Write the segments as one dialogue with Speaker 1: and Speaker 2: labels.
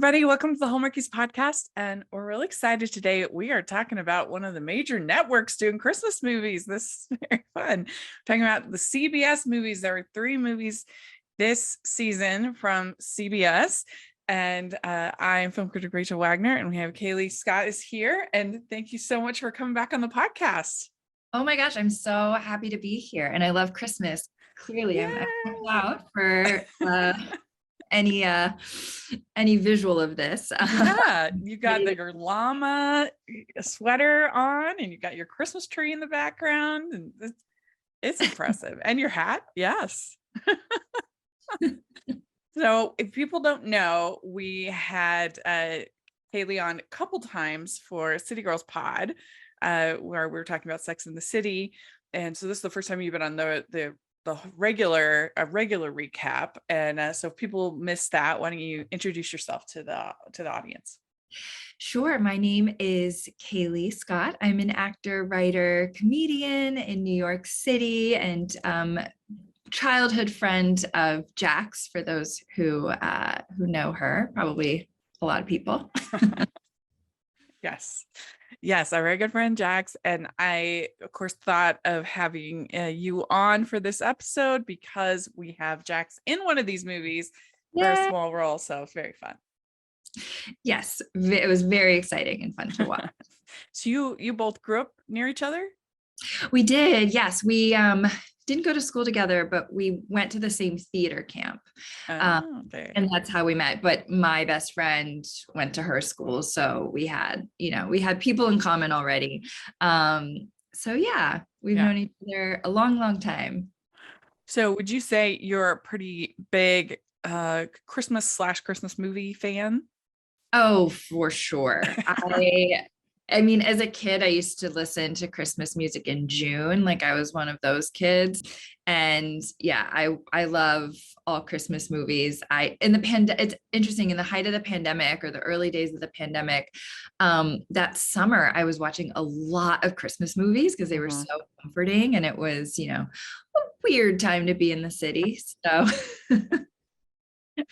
Speaker 1: everybody. Welcome to the Hallmarkies podcast. And we're really excited today. We are talking about one of the major networks doing Christmas movies. This is very fun. We're talking about the CBS movies. There are 3 movies this season from CBS. And I am film critic Rachel Wagner, and we have Caileigh Scott is here. And thank you so much for coming back on the podcast.
Speaker 2: Oh my gosh, I'm so happy to be here. And I love Christmas. Clearly, I'm out for any visual of this.
Speaker 1: Yeah, you got your llama sweater on, and you got your Christmas tree in the background, and it's impressive. And your hat, yes. So if people don't know, we had Caileigh on a couple times for City Girls Pod, where we were talking about Sex in the City. And so this is the first time you've been on the regular recap. And so if people missed that, why don't you introduce yourself to the audience?
Speaker 2: Sure. My name is Caileigh Scott. I'm an actor, writer, comedian in New York City, and childhood friend of Jax, for those who know her, probably a lot of people.
Speaker 1: Yes, our very good friend Jax. And I, of course, thought of having you on for this episode because we have Jax in one of these movies for a small role. So it's very fun.
Speaker 2: Yes, it was very exciting and fun to watch.
Speaker 1: So you both grew up near each other?
Speaker 2: We did. Yes, we didn't go to school together, but we went to the same theater camp. And that's how we met. But my best friend went to her school. So we had people in common already. So yeah, we've known each other a long, long time.
Speaker 1: So would you say you're a pretty big Christmas movie fan?
Speaker 2: Oh, for sure. I mean, as a kid, I used to listen to Christmas music in June. Like I was one of those kids. And yeah, I love all Christmas movies. It's interesting, in the height of the pandemic, or the early days of the pandemic, that summer, I was watching a lot of Christmas movies because they were so comforting, and it was, a weird time to be in the city. So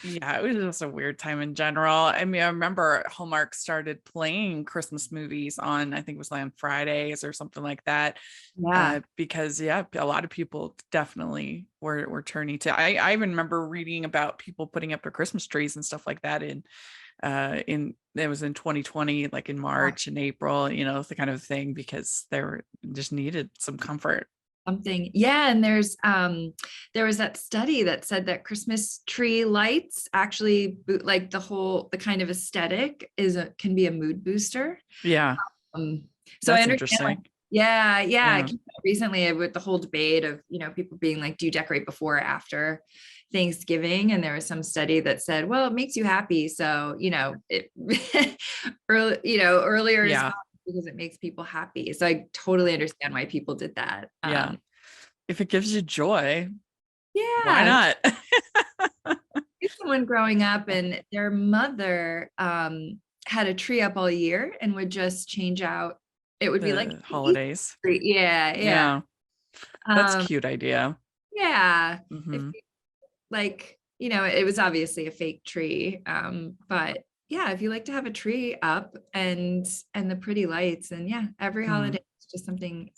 Speaker 1: yeah, it was just a weird time in general. I mean, I remember Hallmark started playing Christmas movies on, I think it was on Fridays or something like that.
Speaker 2: Yeah.
Speaker 1: Because a lot of people definitely were turning to. I even remember reading about people putting up their Christmas trees and stuff like that it was in 2020, like in March and April, the kind of thing, because they just needed some comfort.
Speaker 2: Something. Yeah. And there was that study that said that Christmas tree lights actually, like the kind of aesthetic can be a mood booster.
Speaker 1: Yeah.
Speaker 2: So I understand. Yeah. Recently, with the whole debate of, people being like, do you decorate before or after Thanksgiving? And there was some study that said, well, it makes you happy. So, earlier is fine, because it makes people happy. So I totally understand why people did that.
Speaker 1: If it gives you joy,
Speaker 2: why
Speaker 1: not?
Speaker 2: Someone growing up, and their mother had a tree up all year and would just change out. It would be like
Speaker 1: holidays.
Speaker 2: Yeah.
Speaker 1: That's a cute idea.
Speaker 2: Yeah.
Speaker 1: Mm-hmm.
Speaker 2: It was obviously a fake tree. But yeah, if you like to have a tree up and the pretty lights, and every holiday is just something,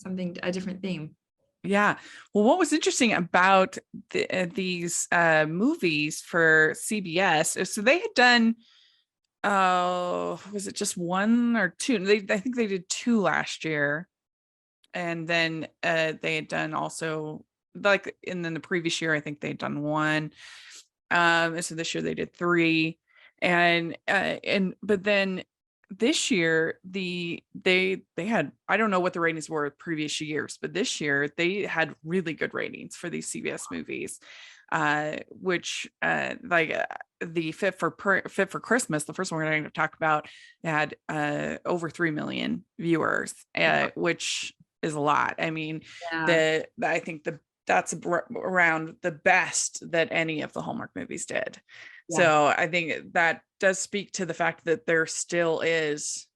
Speaker 2: a different theme.
Speaker 1: Yeah. Well, what was interesting about these movies for CBS, so they had done, was it just 1 or 2? I think they did 2 last year. And then they had done also, and then the previous year, I think they'd done 1. And so this year they did 3. But then this year they had, I don't know what the ratings were previous years, but this year they had really good ratings for these CBS movies, which the Fit for Christmas, the first one we're going to talk about, had over 3 million viewers, which is a lot. I mean, I think that's around the best that any of the Hallmark movies did. Yeah. So I think that does speak to the fact that there still is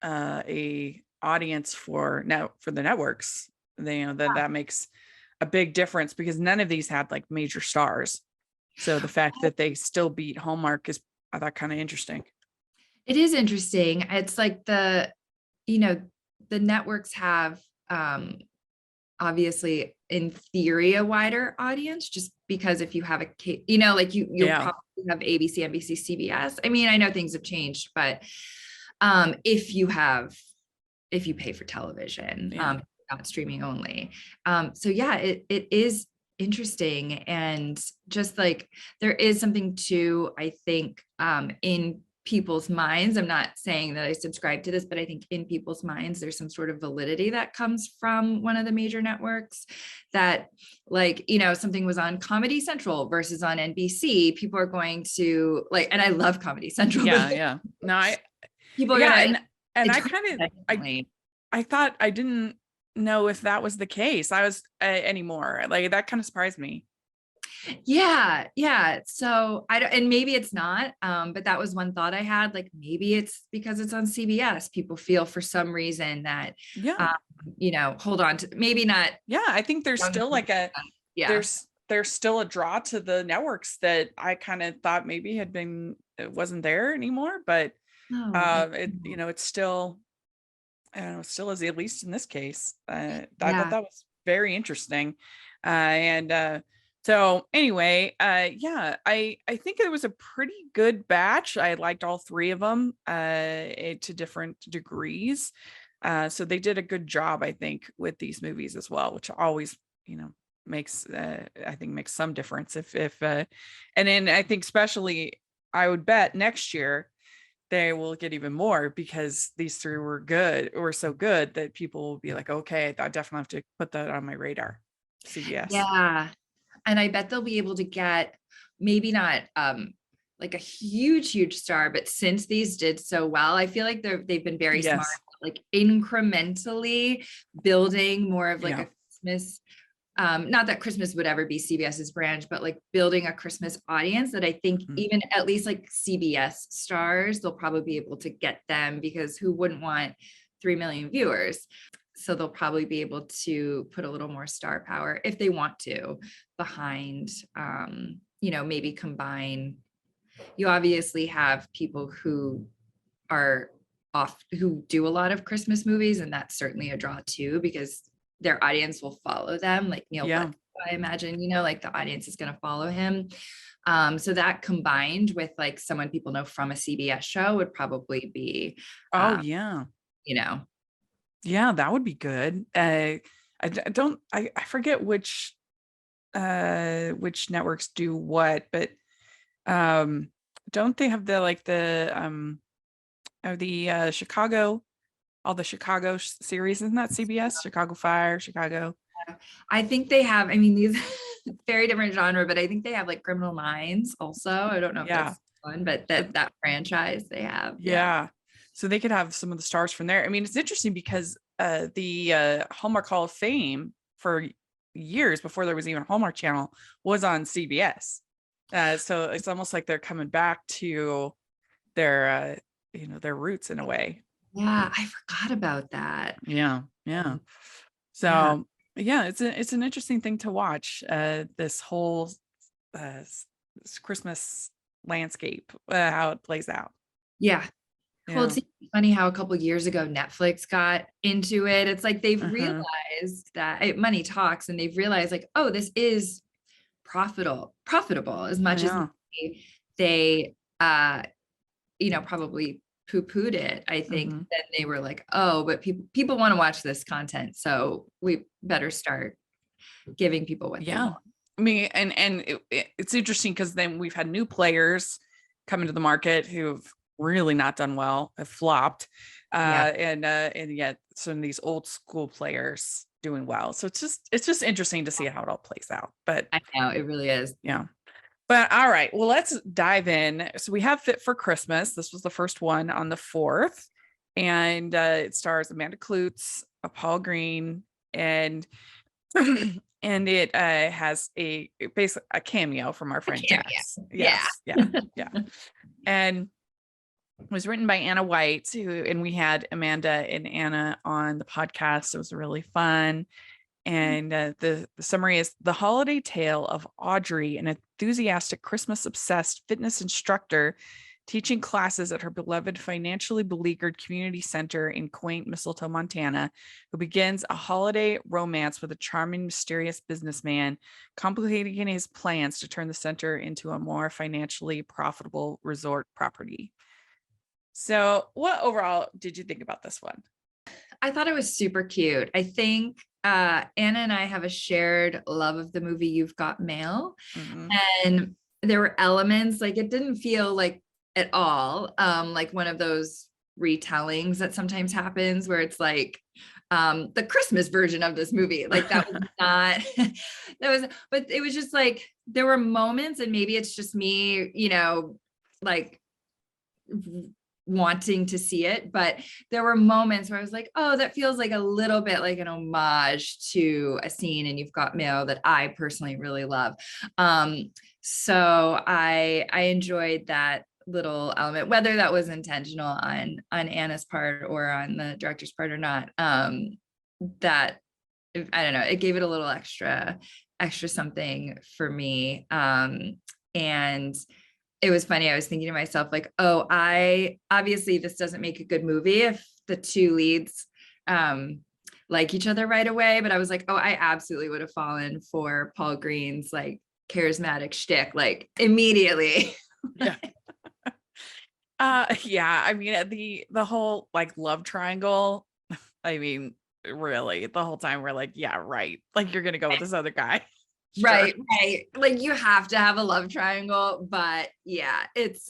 Speaker 1: a audience for the networks. That makes a big difference, because none of these had like major stars. So the fact that they still beat Hallmark is, I thought, kind of interesting.
Speaker 2: It is interesting. It's like you know, the networks have obviously in theory a wider audience, just because if you have like you'll
Speaker 1: Yeah.
Speaker 2: probably have ABC, NBC, CBS. I mean, I know things have changed, but if you pay for television,
Speaker 1: Yeah.
Speaker 2: not streaming only. So yeah, it is interesting. And just like there is something to, I think, in people's minds. I'm not saying that I subscribe to this, but I think in people's minds, there's some sort of validity that comes from one of the major networks that, like, something was on Comedy Central versus on NBC. People are going to like, and I love Comedy Central,
Speaker 1: Yeah.
Speaker 2: but
Speaker 1: Yeah. No,
Speaker 2: people are
Speaker 1: yeah.
Speaker 2: gonna
Speaker 1: And I
Speaker 2: interpret
Speaker 1: kind of,
Speaker 2: that differently.
Speaker 1: I thought I didn't know if that was the case. I was anymore. Like that kind of surprised me.
Speaker 2: Yeah. So I don't, and maybe it's not, but that was one thought I had. Like maybe it's because it's on CBS. People feel for some reason that,
Speaker 1: Yeah.
Speaker 2: um, hold on to maybe not.
Speaker 1: Yeah. I think there's still like
Speaker 2: Yeah.
Speaker 1: there's still a draw to the networks that I kind of thought maybe had been, it wasn't there anymore, but
Speaker 2: Oh,
Speaker 1: it's still, I don't know, still is, at least in this case. I thought
Speaker 2: yeah.
Speaker 1: that was very interesting. And so anyway, yeah, I think it was a pretty good batch. I liked all three of them to different degrees. So they did a good job, I think, with these movies as well, which always, makes I think makes some difference if and then I think especially I would bet next year they will get even more, because these three were so good that people will be like, okay, I definitely have to put that on my radar. CBS.
Speaker 2: Yeah. And I bet they'll be able to get maybe not like a huge star, but since these did so well, I feel like they've been very smart,
Speaker 1: Yes.
Speaker 2: like incrementally building more of like
Speaker 1: Yeah.
Speaker 2: a Christmas, not that Christmas would ever be CBS's branch, but like building a Christmas audience that I think
Speaker 1: Mhm.
Speaker 2: even at least like CBS stars, they'll probably be able to get them, because who wouldn't want 3 million viewers? So they'll probably be able to put a little more star power if they want to behind, maybe combine. You obviously have people who are who do a lot of Christmas movies, and that's certainly a draw too, because their audience will follow them, like Neil
Speaker 1: Yeah.
Speaker 2: Blake, I imagine, like the audience is going to follow him. So that combined with like someone people know from a CBS show would probably be,
Speaker 1: Oh
Speaker 2: um,
Speaker 1: yeah.
Speaker 2: you know,
Speaker 1: Yeah, that would be good. I forget which networks do what, but um don't they have the Chicago, all the Chicago series? Isn't that CBS? Chicago Fire, Chicago.
Speaker 2: I think they have, I mean, these very different genre, but I think they have like Criminal Minds also. I don't know if
Speaker 1: Yeah.
Speaker 2: that's one, but
Speaker 1: So
Speaker 2: that franchise they have. Yeah.
Speaker 1: yeah. So they could have some of the stars from there. I mean, it's interesting because the Hallmark Hall of Fame for years before there was even a Hallmark Channel was on CBS. So it's almost like they're coming back to their their roots in a way.
Speaker 2: Yeah. I forgot about that.
Speaker 1: Yeah. Yeah.
Speaker 2: Yeah.
Speaker 1: So yeah, it's an interesting thing to watch, this whole Christmas landscape, how it plays out.
Speaker 2: Yeah. Well,
Speaker 1: Yeah.
Speaker 2: it's funny how a couple of years ago Netflix got into it. It's like they've
Speaker 1: Uh-huh.
Speaker 2: realized that money talks, and they've realized like, oh, this is profitable as much as
Speaker 1: Yeah.
Speaker 2: they probably poo-pooed it. I think
Speaker 1: Hmm.
Speaker 2: then they were like, oh, but people want to watch this content, so we better start giving people what they
Speaker 1: Yeah.
Speaker 2: want.
Speaker 1: I mean, and it's interesting because then we've had new players come into the market who've really not done well, have flopped,
Speaker 2: Yeah.
Speaker 1: and yet some of these old school players doing well. So it's just interesting to see how it all plays out. But
Speaker 2: I know it really is.
Speaker 1: yeah. But all right, well, let's dive in. So we have Fit for Christmas. This was the first one on the 4th, and it stars Amanda Kloots, Paul Green, and and it has basically a cameo from our
Speaker 2: A
Speaker 1: friend
Speaker 2: cameo.
Speaker 1: Jess.
Speaker 2: Yeah.
Speaker 1: Yes, yeah, yeah. And it was written by Anna White, and we had Amanda and Anna on the podcast. It was really fun. And the summary is: the holiday tale of Audrey, an enthusiastic Christmas obsessed fitness instructor teaching classes at her beloved, financially beleaguered community center in quaint Mistletoe, Montana, who begins a holiday romance with a charming, mysterious businessman, complicating his plans to turn the center into a more financially profitable resort property. So, what overall did you think about this one?
Speaker 2: I thought it was super cute. I think Anna and I have a shared love of the movie You've Got Mail.
Speaker 1: Mm-hmm.
Speaker 2: And there were elements, like it didn't feel like at all like one of those retellings that sometimes happens where it's like the Christmas version of this movie. Like that was not that was, but it was just like there were moments, and maybe it's just me, like wanting to see it, but there were moments where I was like, oh, that feels like a little bit like an homage to a scene in You've Got Mail that I personally really love. So I enjoyed that little element, whether that was intentional on Anna's part or on the director's part or not. That, I don't know, it gave it a little extra something for me. And it was funny. I was thinking to myself, like, oh, obviously this doesn't make a good movie if the two leads like each other right away. But I was like, oh, I absolutely would have fallen for Paul Green's like charismatic shtick, like immediately.
Speaker 1: Yeah. Yeah. I mean, the whole like love triangle. I mean, really, the whole time we're like, yeah, right. Like you're gonna go with this other guy. Sure.
Speaker 2: Right. Like you have to have a love triangle, but yeah, it's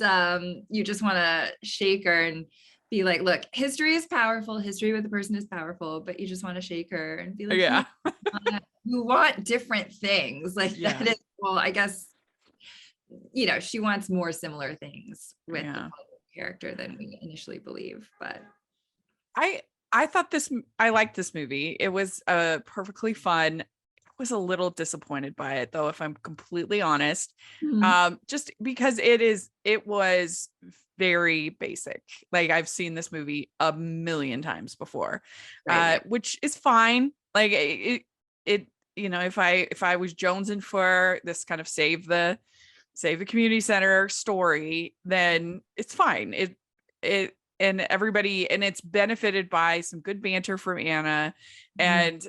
Speaker 2: you just want to shake her and be like, look, history is powerful. History with a person is powerful, but you just want to shake her and be like,
Speaker 1: yeah,
Speaker 2: you want different things. Like
Speaker 1: yeah.
Speaker 2: that is, well, I guess, she wants more similar things with the character than we initially believe. But
Speaker 1: I thought I liked this movie. It was perfectly fun. Was a little disappointed by it though, if I'm completely honest. Just because it was very basic. Like I've seen this movie a million times before,
Speaker 2: right.
Speaker 1: Which is fine. Like it if I was jonesing for this kind of save the community center story, then it's fine. It and everybody, and it's benefited by some good banter from Anna and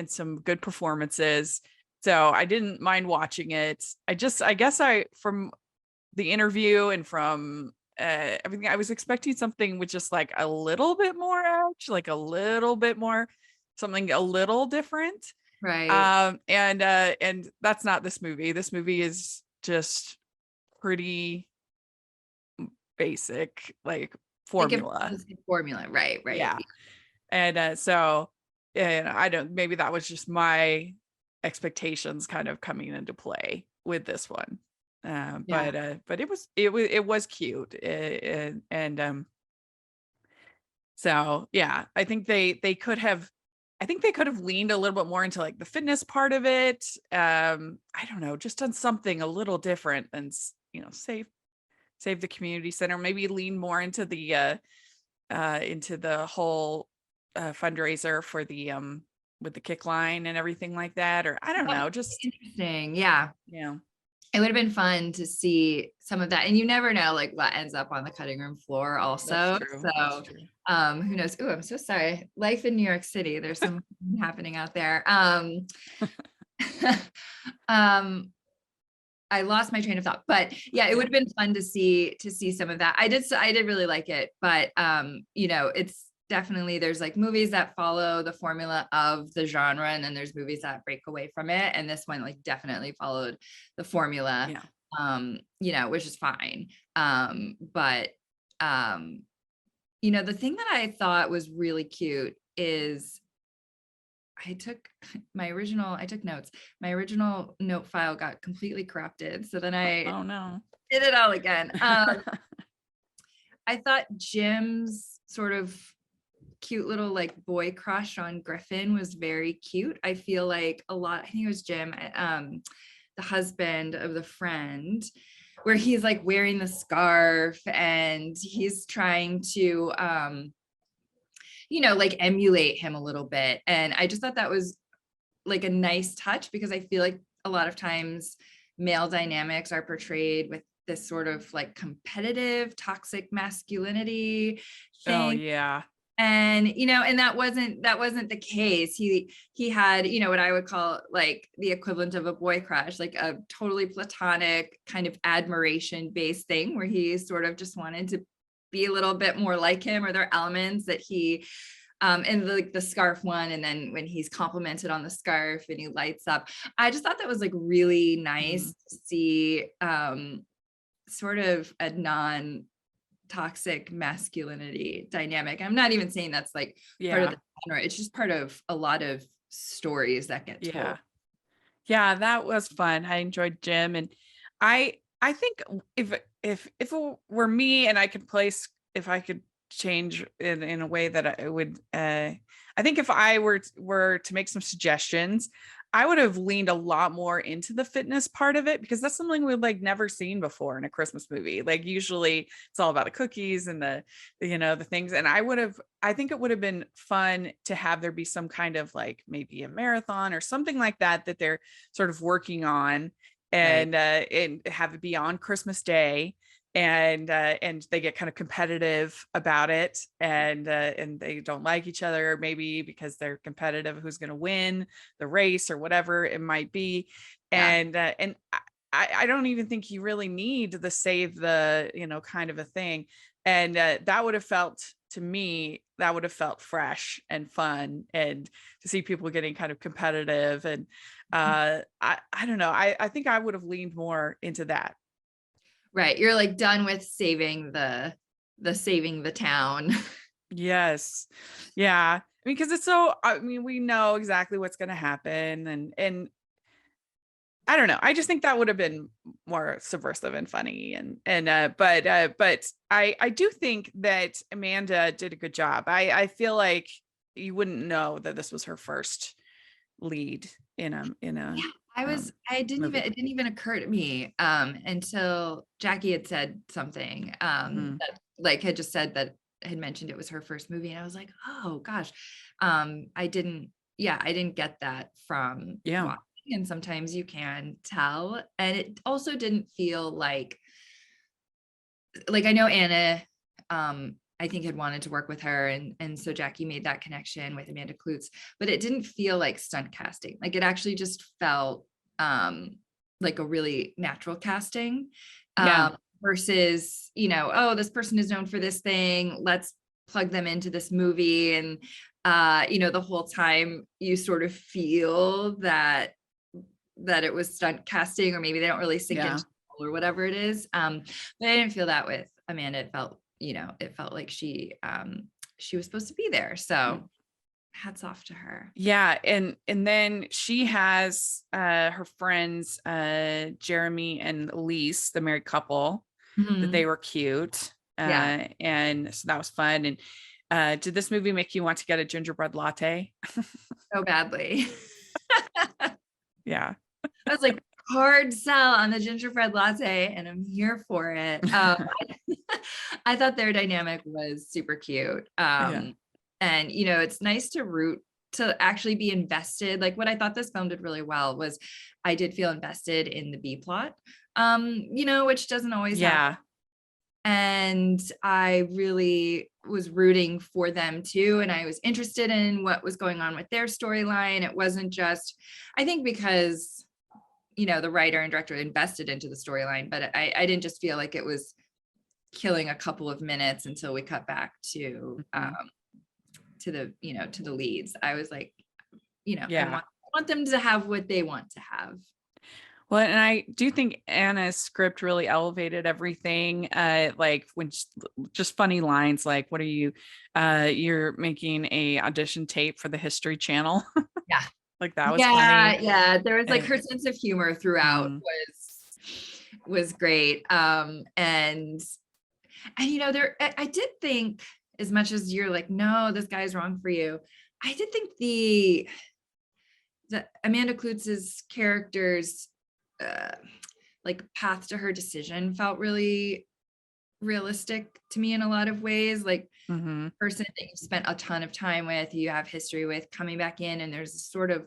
Speaker 1: some good performances. So I didn't mind watching it. I guess from the interview and from everything, I was expecting something with just like a little bit more edge, like a little bit more, something a little different.
Speaker 2: Right.
Speaker 1: And that's not this movie. This movie is just pretty basic, like formula.
Speaker 2: Formula. Right.
Speaker 1: Yeah. And so, and I don't, maybe that was just my expectations kind of coming into play with this one. But it was cute. So yeah, I think they could have leaned a little bit more into like the fitness part of it. I don't know, just done something a little different than, save the community center, maybe lean more into the whole fundraiser for the with the kick line and everything like that, or I don't know, just
Speaker 2: interesting. Yeah.
Speaker 1: Yeah.
Speaker 2: It would have been fun to see some of that. And you never know like what ends up on the cutting room floor also.
Speaker 1: That's true.
Speaker 2: So who knows? Oh, I'm so sorry. Life in New York City. There's something happening out there. I lost my train of thought, but yeah, it would have been fun to see some of that. I did really like it, but it's definitely, there's like movies that follow the formula of the genre, and then there's movies that break away from it. And this one like definitely followed the formula, which is fine. But the thing that I thought was really cute is I took notes. My original note file got completely corrupted. So then I did it all again. I thought Jim's sort of cute little like boy crush on Griffin was very cute. I feel like I think it was Jim, the husband of the friend, where he's like wearing the scarf and he's trying to like emulate him a little bit. And I just thought that was like a nice touch, because I feel like a lot of times male dynamics are portrayed with this sort of like competitive toxic masculinity
Speaker 1: Oh
Speaker 2: thing.
Speaker 1: yeah.
Speaker 2: And and that wasn't the case. He had what I would call like the equivalent of a boy crush, like a totally platonic kind of admiration based thing where he sort of just wanted to be a little bit more like him, or there are elements that he and like the scarf one, and then when he's complimented on the scarf and he lights up, I just thought that was like really nice to see sort of a non toxic masculinity dynamic. I'm not even saying that's like part of the genre. It's just part of a lot of stories that get told.
Speaker 1: Yeah, that was fun. I enjoyed Jim, and I think if it were me and I could place, if I could change in a way that I would, I think if I were to make some suggestions, I would have leaned a lot more into the fitness part of it, because that's something we've like never seen before in a Christmas movie. Like usually it's all about the cookies and the things. And I think it would have been fun to have there be some kind of like maybe a marathon or something like that they're sort of working on, and have it be on Christmas Day, and they get kind of competitive about it, and they don't like each other, maybe because they're competitive who's going to win the race or whatever it might be. And I don't even think you really need the save the kind of a thing. And that would have felt, to me, that would have felt fresh and fun, and to see people getting kind of competitive. And I don't know, I think I would have leaned more into that.
Speaker 2: Right. You're like done with saving the town.
Speaker 1: Yes. Yeah. I mean, because it's so, I mean, we know exactly what's going to happen. And I don't know. I just think that would have been more subversive and funny. But I do think that Amanda did a good job. I feel like you wouldn't know that this was her first lead in a,
Speaker 2: Yeah, it
Speaker 1: movie.
Speaker 2: didn't even occur to me until Jackie had said something that like had just said that had mentioned it was her first movie, and I was like, oh gosh, I didn't get that from
Speaker 1: Yeah.
Speaker 2: watching, and sometimes you can tell, and it also didn't feel like I know Anna I think had wanted to work with her, and so Jackie made that connection with Amanda Klutz, but it didn't feel like stunt casting. Like it actually just felt like a really natural casting,
Speaker 1: Yeah.
Speaker 2: versus oh, this person is known for this thing, let's plug them into this movie. And the whole time you sort of feel that it was stunt casting, or maybe they don't really sink into the role or whatever it is. But I didn't feel that with Amanda. It felt like she was supposed to be there. So hats off to her.
Speaker 1: Yeah. And then she has her friends, Jeremy and Elise, the married couple, that they were cute.
Speaker 2: Yeah.
Speaker 1: And so that was fun. And did this movie make you want to get a gingerbread latte?
Speaker 2: So badly.
Speaker 1: Yeah.
Speaker 2: I was like, hard sell on the gingerbread latte, and I'm here for it. I thought their dynamic was super cute. And it's nice to actually be invested. Like what I thought this film did really well was I did feel invested in the B plot, which doesn't always happen. And I really was rooting for them too. And I was interested in what was going on with their storyline. It wasn't just, I think because, the writer and director invested into the storyline, but I didn't just feel like it was killing a couple of minutes until we cut back to the leads. I was like, I want them to have what they want to have.
Speaker 1: Well, and I do think Anna's script really elevated everything. Like when just funny lines like, "What are you? You're making a audition tape for the History Channel."
Speaker 2: Yeah,
Speaker 1: like that was funny.
Speaker 2: Yeah. There was like her sense of humor throughout was great. And there I did think, as much as you're like, no, this guy's wrong for you, I did think the Amanda Klutz's character's like path to her decision felt really realistic to me in a lot of ways. Like person that you've spent a ton of time with, you have history with, coming back in, and there's a sort of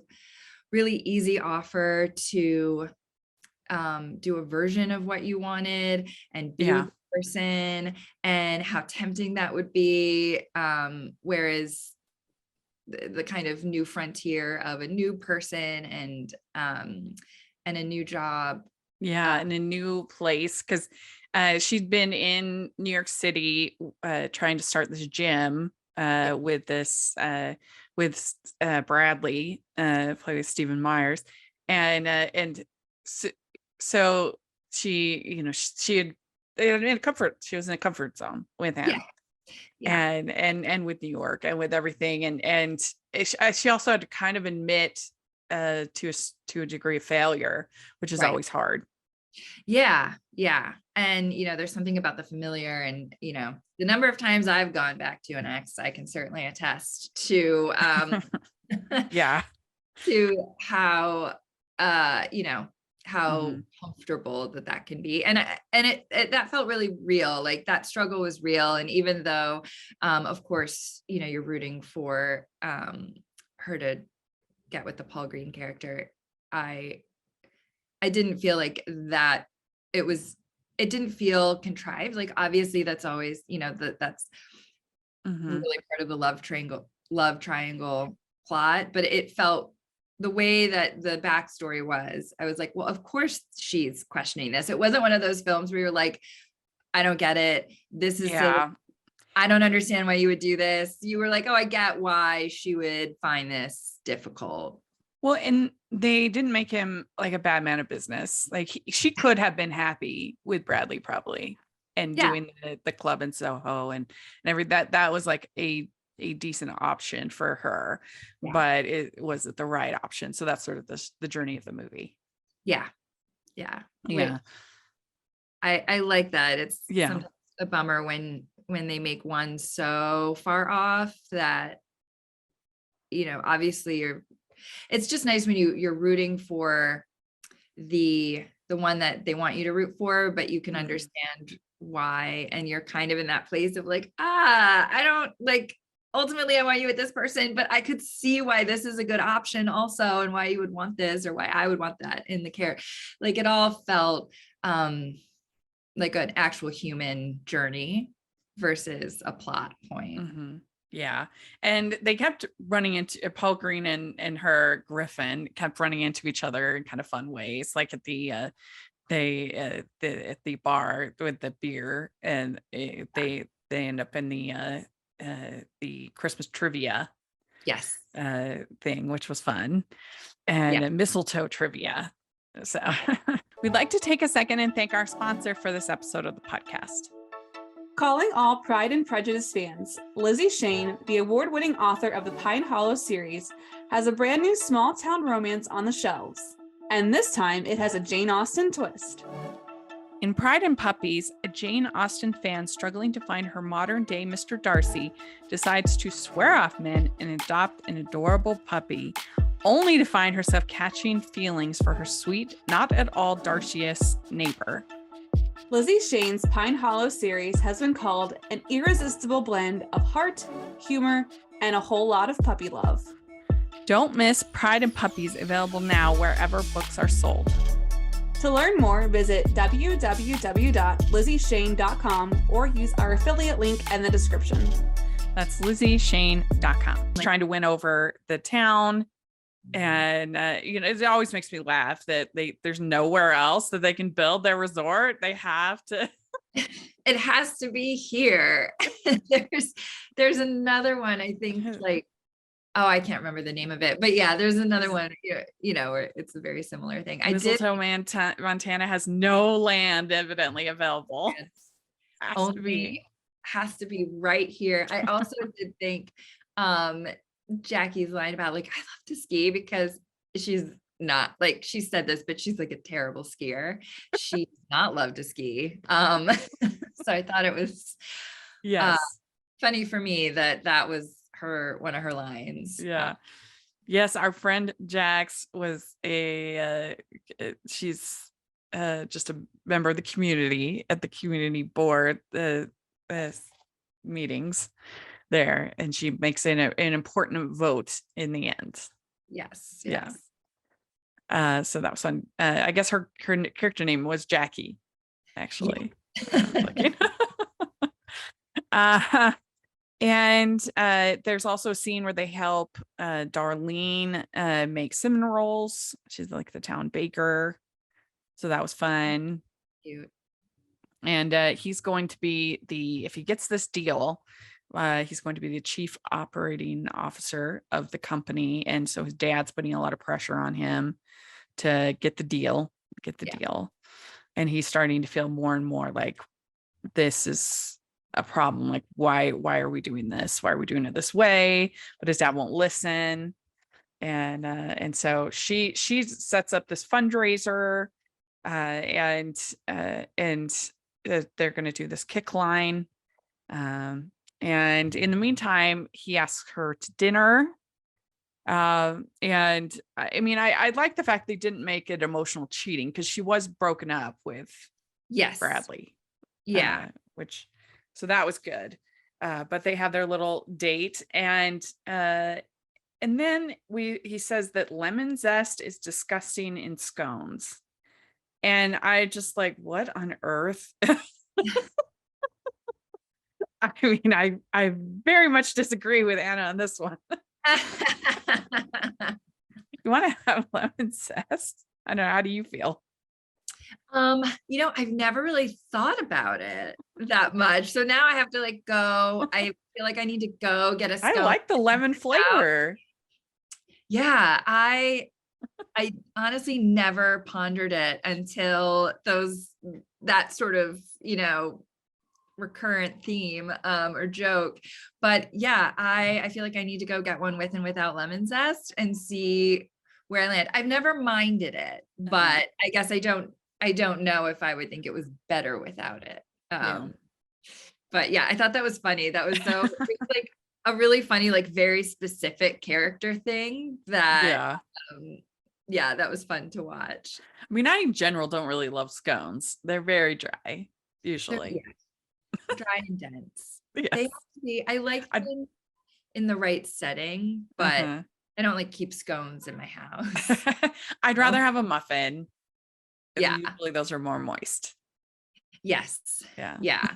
Speaker 2: really easy offer to do a version of what you wanted and be
Speaker 1: Yeah.
Speaker 2: with the person, and how tempting that would be. Whereas the kind of new frontier of a new person and a new job.
Speaker 1: Yeah, in a new place, because she'd been in New York City trying to start this gym with Bradley, played with Stephen Myers, and so, so she, she had she was in a comfort zone with
Speaker 2: Yeah.
Speaker 1: him,
Speaker 2: Yeah.
Speaker 1: and with New York and with everything, and she also had to kind of admit to a degree of failure, which is
Speaker 2: Right.
Speaker 1: always hard.
Speaker 2: Yeah. Yeah. And, there's something about the familiar, and, the number of times I've gone back to an ex, I can certainly attest
Speaker 1: Yeah.
Speaker 2: to how, how
Speaker 1: Mhm.
Speaker 2: comfortable that can be. And it that felt really real. Like, that struggle was real. And even though, of course, you're rooting for, her to get with the Paul Green character, I I didn't feel like that it was it didn't feel contrived. Like, obviously that's always, that's
Speaker 1: Mhm.
Speaker 2: really part of the love triangle plot, but it felt the way that the backstory was, I was like, well, of course she's questioning this. It wasn't one of those films where you're like, I don't get it. This is silly.
Speaker 1: Yeah.
Speaker 2: I don't understand why you would do this. You were like, oh, I get why she would find this difficult.
Speaker 1: Well, and they didn't make him like a bad man of business. Like she could have been happy with Bradley probably, and
Speaker 2: Yeah.
Speaker 1: doing the club in Soho and every that was like a decent option for her,
Speaker 2: Yeah.
Speaker 1: but it wasn't the right option. So that's sort of the journey of the movie.
Speaker 2: Yeah. Yeah. Which
Speaker 1: Yeah.
Speaker 2: I like that. It's
Speaker 1: Yeah.
Speaker 2: sometimes a bummer when they make one so far off that, obviously it's just nice when you're rooting for the one that they want you to root for, but you can
Speaker 1: Mhm.
Speaker 2: understand why, and you're kind of in that place of like, I don't like, ultimately I want you with this person, but I could see why this is a good option also, and why you would want this, or why I would want that in the care. Like, it all felt like an actual human journey versus a plot point.
Speaker 1: Mhm. Yeah. And they kept running into Paul Green and her Griffin kept running into each other in kind of fun ways, like at the bar with the beer, and they end up in the Christmas trivia
Speaker 2: Yes.
Speaker 1: thing, which was fun,
Speaker 2: Yeah.
Speaker 1: and mistletoe trivia. So we'd like to take a second and thank our sponsor for this episode of the podcast.
Speaker 3: Calling all Pride and Prejudice fans, Lizzie Shane, the award-winning author of the Pine Hollow series, has a brand new small-town romance on the shelves. And this time, it has a Jane Austen twist.
Speaker 1: In Pride and Puppies, a Jane Austen fan struggling to find her modern-day Mr. Darcy decides to swear off men and adopt an adorable puppy, only to find herself catching feelings for her sweet, not at all Darcy-esque neighbor.
Speaker 3: Lizzie Shane's Pine Hollow series has been called an irresistible blend of heart, humor, and a whole lot of puppy love.
Speaker 1: Don't miss Pride and Puppies, available now wherever books are sold.
Speaker 3: To learn more, visit www.lizzieshane.com or use our affiliate link in the description.
Speaker 1: That's LizzieShane.com. Trying to win over the town. And it always makes me laugh that there's nowhere else that they can build their resort. They have to.
Speaker 2: It has to be here. there's another one, I think, like, oh, I can't remember the name of it, but yeah, there's another one, where it's a very similar thing.
Speaker 1: Mistletoe, Montana has no land evidently available.
Speaker 2: Has to be right here. I also did think Jackie's line about, like, I love to ski, because she's not, like, she said this, but she's like a terrible skier. She does not love to ski. So I thought it was funny for me that was one of her lines.
Speaker 1: Yeah. Yes, our friend Jax was she's just a member of the community at the community board, the meetings there, and she makes an important vote in the end.
Speaker 2: Yes.
Speaker 1: Yeah. So that was fun. I guess her character name was Jackie, actually. uh, and there's also a scene where they help Darlene make cinnamon rolls. She's like the town baker. So that was fun.
Speaker 2: Cute.
Speaker 1: And he's going to be if he gets this deal, he's going to be the chief operating officer of the company. And so his dad's putting a lot of pressure on him to get the deal. And he's starting to feel more and more like this is a problem. Like, why are we doing this? Why are we doing it this way? But his dad won't listen. And so she sets up this fundraiser, and they're going to do this kick line. And in the meantime, he asks her to dinner. And I mean, I like the fact they didn't make it emotional cheating, because she was broken up with Bradley.
Speaker 2: Yeah.
Speaker 1: So that was good. But they have their little date, and then he says that lemon zest is disgusting in scones. And I just like, what on earth? I mean, I very much disagree with Anna on this one. You want to have lemon zest? I don't know. How do you feel?
Speaker 2: I've never really thought about it that much. So now I have to like go. I feel like I need to go get a scone.
Speaker 1: I like the lemon flavor.
Speaker 2: Yeah, I honestly never pondered it until that sort of, recurrent theme or joke. But yeah, I feel like I need to go get one with and without lemon zest and see where I land. I've never minded it, but I guess I don't know if I would think it was better without it. But yeah, I thought that was funny. That was so like a really funny, like very specific character thing that that was fun to watch.
Speaker 1: I mean, I in general don't really love scones. They're very dry usually.
Speaker 2: Dry and dense.
Speaker 1: Yes.
Speaker 2: They have to be, I like them in the right setting, but I don't like keep scones in my house.
Speaker 1: I'd rather have a muffin.
Speaker 2: Yeah.
Speaker 1: Usually those are more moist.
Speaker 2: Yes.
Speaker 1: Yeah.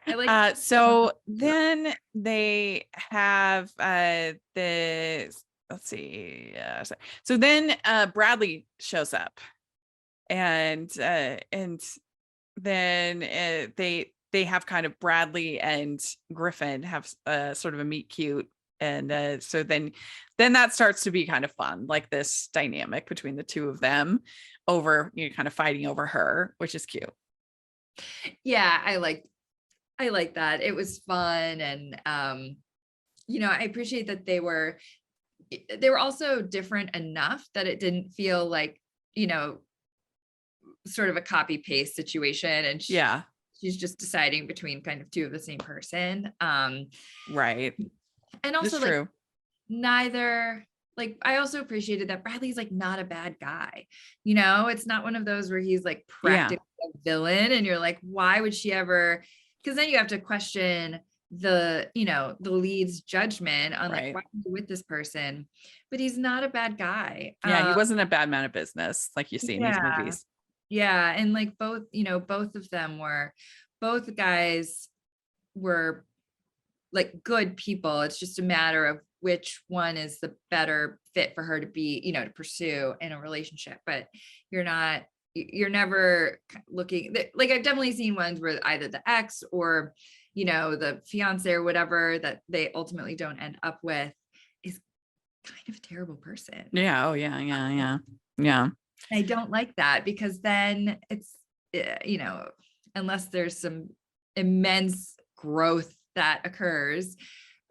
Speaker 2: I like
Speaker 1: so then they have let's see. So then Bradley shows up, and then they have kind of Bradley and Griffin have sort of a meet cute. And so then that starts to be kind of fun, like this dynamic between the two of them over, kind of fighting over her, which is cute.
Speaker 2: Yeah, I like that. It was fun. And, I appreciate that they were also different enough that it didn't feel like, sort of a copy paste situation. And she's just deciding between kind of two of the same person.
Speaker 1: Right.
Speaker 2: And also like neither, like, I also appreciated that Bradley's like not a bad guy. It's not one of those where he's like practically a villain and you're like, why would she ever? Because then you have to question the lead's judgment on like, why are you with this person? But he's not a bad guy.
Speaker 1: Yeah, he wasn't a bad man of business like you see in these movies.
Speaker 2: Yeah. And like both guys were like good people. It's just a matter of which one is the better fit for her to be, to pursue in a relationship. But you're never looking like, I've definitely seen ones where either the ex or, the fiance or whatever that they ultimately don't end up with is kind of a terrible person.
Speaker 1: Yeah. Oh yeah.
Speaker 2: I don't like that, because then it's, unless there's some immense growth that occurs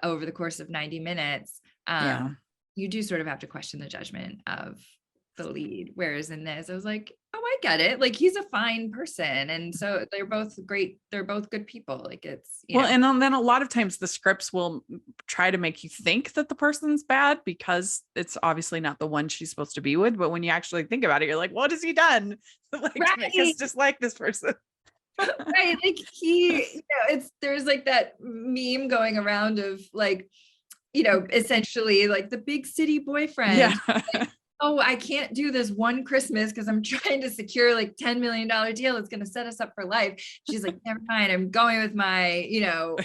Speaker 2: over the course of 90 minutes, you do sort of have to question the judgment of the lead. Whereas in this, I was like, oh, I get it. Like, he's a fine person. And so they're both great. They're both good people. Like, it's,
Speaker 1: and then a lot of times the scripts will try to make you think that the person's bad because it's obviously not the one she's supposed to be with. But when you actually think about it, you're like, what has he done? Like, to make us just like this person.
Speaker 2: Right. Like there's like that meme going around of like, essentially like the big city boyfriend. Like, oh, I can't do this one Christmas because I'm trying to secure like $10 million deal. It's going to set us up for life. She's like, never mind. I'm going with my,
Speaker 1: Yeah.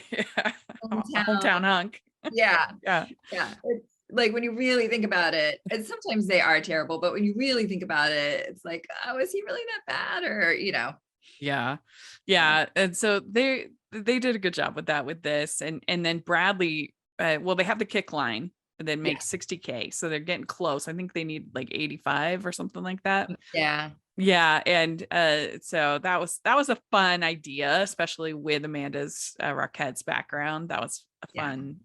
Speaker 2: hometown.
Speaker 1: Hometown hunk.
Speaker 2: Yeah.
Speaker 1: Yeah.
Speaker 2: Yeah. It's like when you really think about it, and sometimes they are terrible, but when you really think about it, it's like, oh, is he really that bad? Or,
Speaker 1: Yeah. Yeah. And so they did a good job with that with this. And then Bradley, well, they have the kick line that makes 60K. So they're getting close. I think they need like 85 or something like that.
Speaker 2: Yeah.
Speaker 1: Yeah. And so that was a fun idea, especially with Amanda's Rockettes background. That was a fun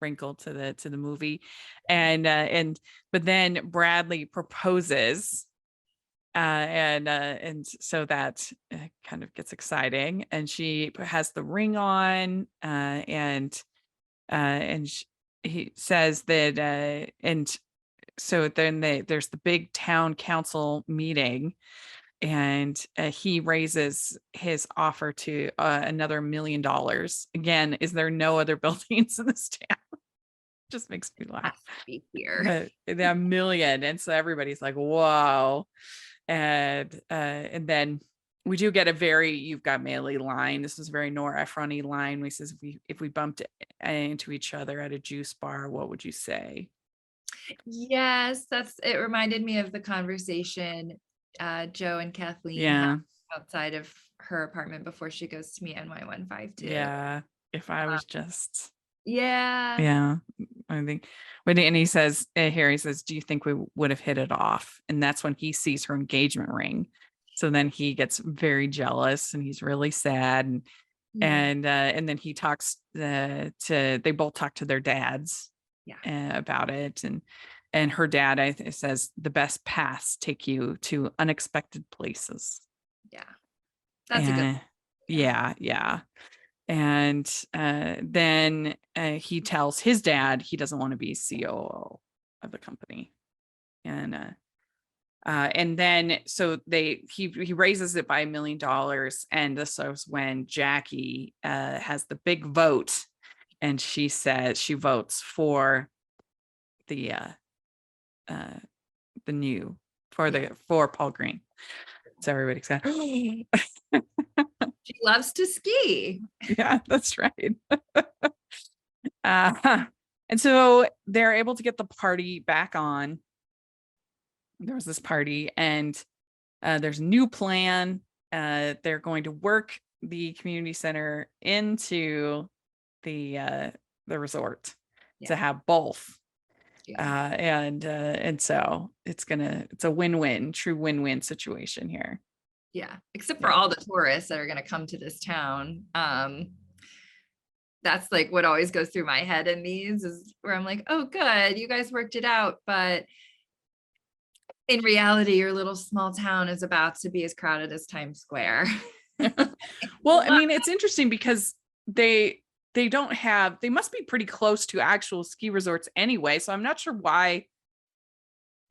Speaker 1: wrinkle to the movie. And but then Bradley proposes. And so that kind of gets exciting, and she has the ring on, and he says that, and so then there's the big town council meeting, and he raises his offer to another $1 million. Again, is there no other buildings in this town? Just makes me laugh.
Speaker 2: Be here.
Speaker 1: But the $1 million, and so everybody's like, "Whoa!" And then we do get a very "you've got Mailey" line. This is a very Nora Ephron-y line. He says, if we bumped into each other at a juice bar, what would you say?
Speaker 2: Yes, it reminded me of the conversation Joe and Kathleen
Speaker 1: Yeah.
Speaker 2: had outside of her apartment before she goes to meet NY152.
Speaker 1: Yeah. If I was just.
Speaker 2: Yeah.
Speaker 1: Yeah. I think and he says, here he says, do you think we would have hit it off? And that's when he sees her engagement ring. So then he gets very jealous and he's really sad. And then he talks they both talk to their dads about it. And her dad says the best paths take you to unexpected places.
Speaker 2: Yeah. That's a good.
Speaker 1: Yeah. And then he tells his dad he doesn't want to be COO of the company. And then so he raises it by $1 million. And this is when Jackie has the big vote, and she says she votes for the new for Paul Green. So everybody's kind of
Speaker 2: she loves to ski.
Speaker 1: Yeah, that's right. And so they're able to get the party back on. There was this party, and there's a new plan. They're going to work the community center into the resort to have both. And so it's a win-win, true win-win situation here.
Speaker 2: Yeah, except for all the tourists that are going to come to this town. That's like what always goes through my head in these, is where I'm like, oh, good, you guys worked it out. But in reality, your little small town is about to be as crowded as Times Square.
Speaker 1: Well, I mean, it's interesting because they must be pretty close to actual ski resorts anyway. So I'm not sure why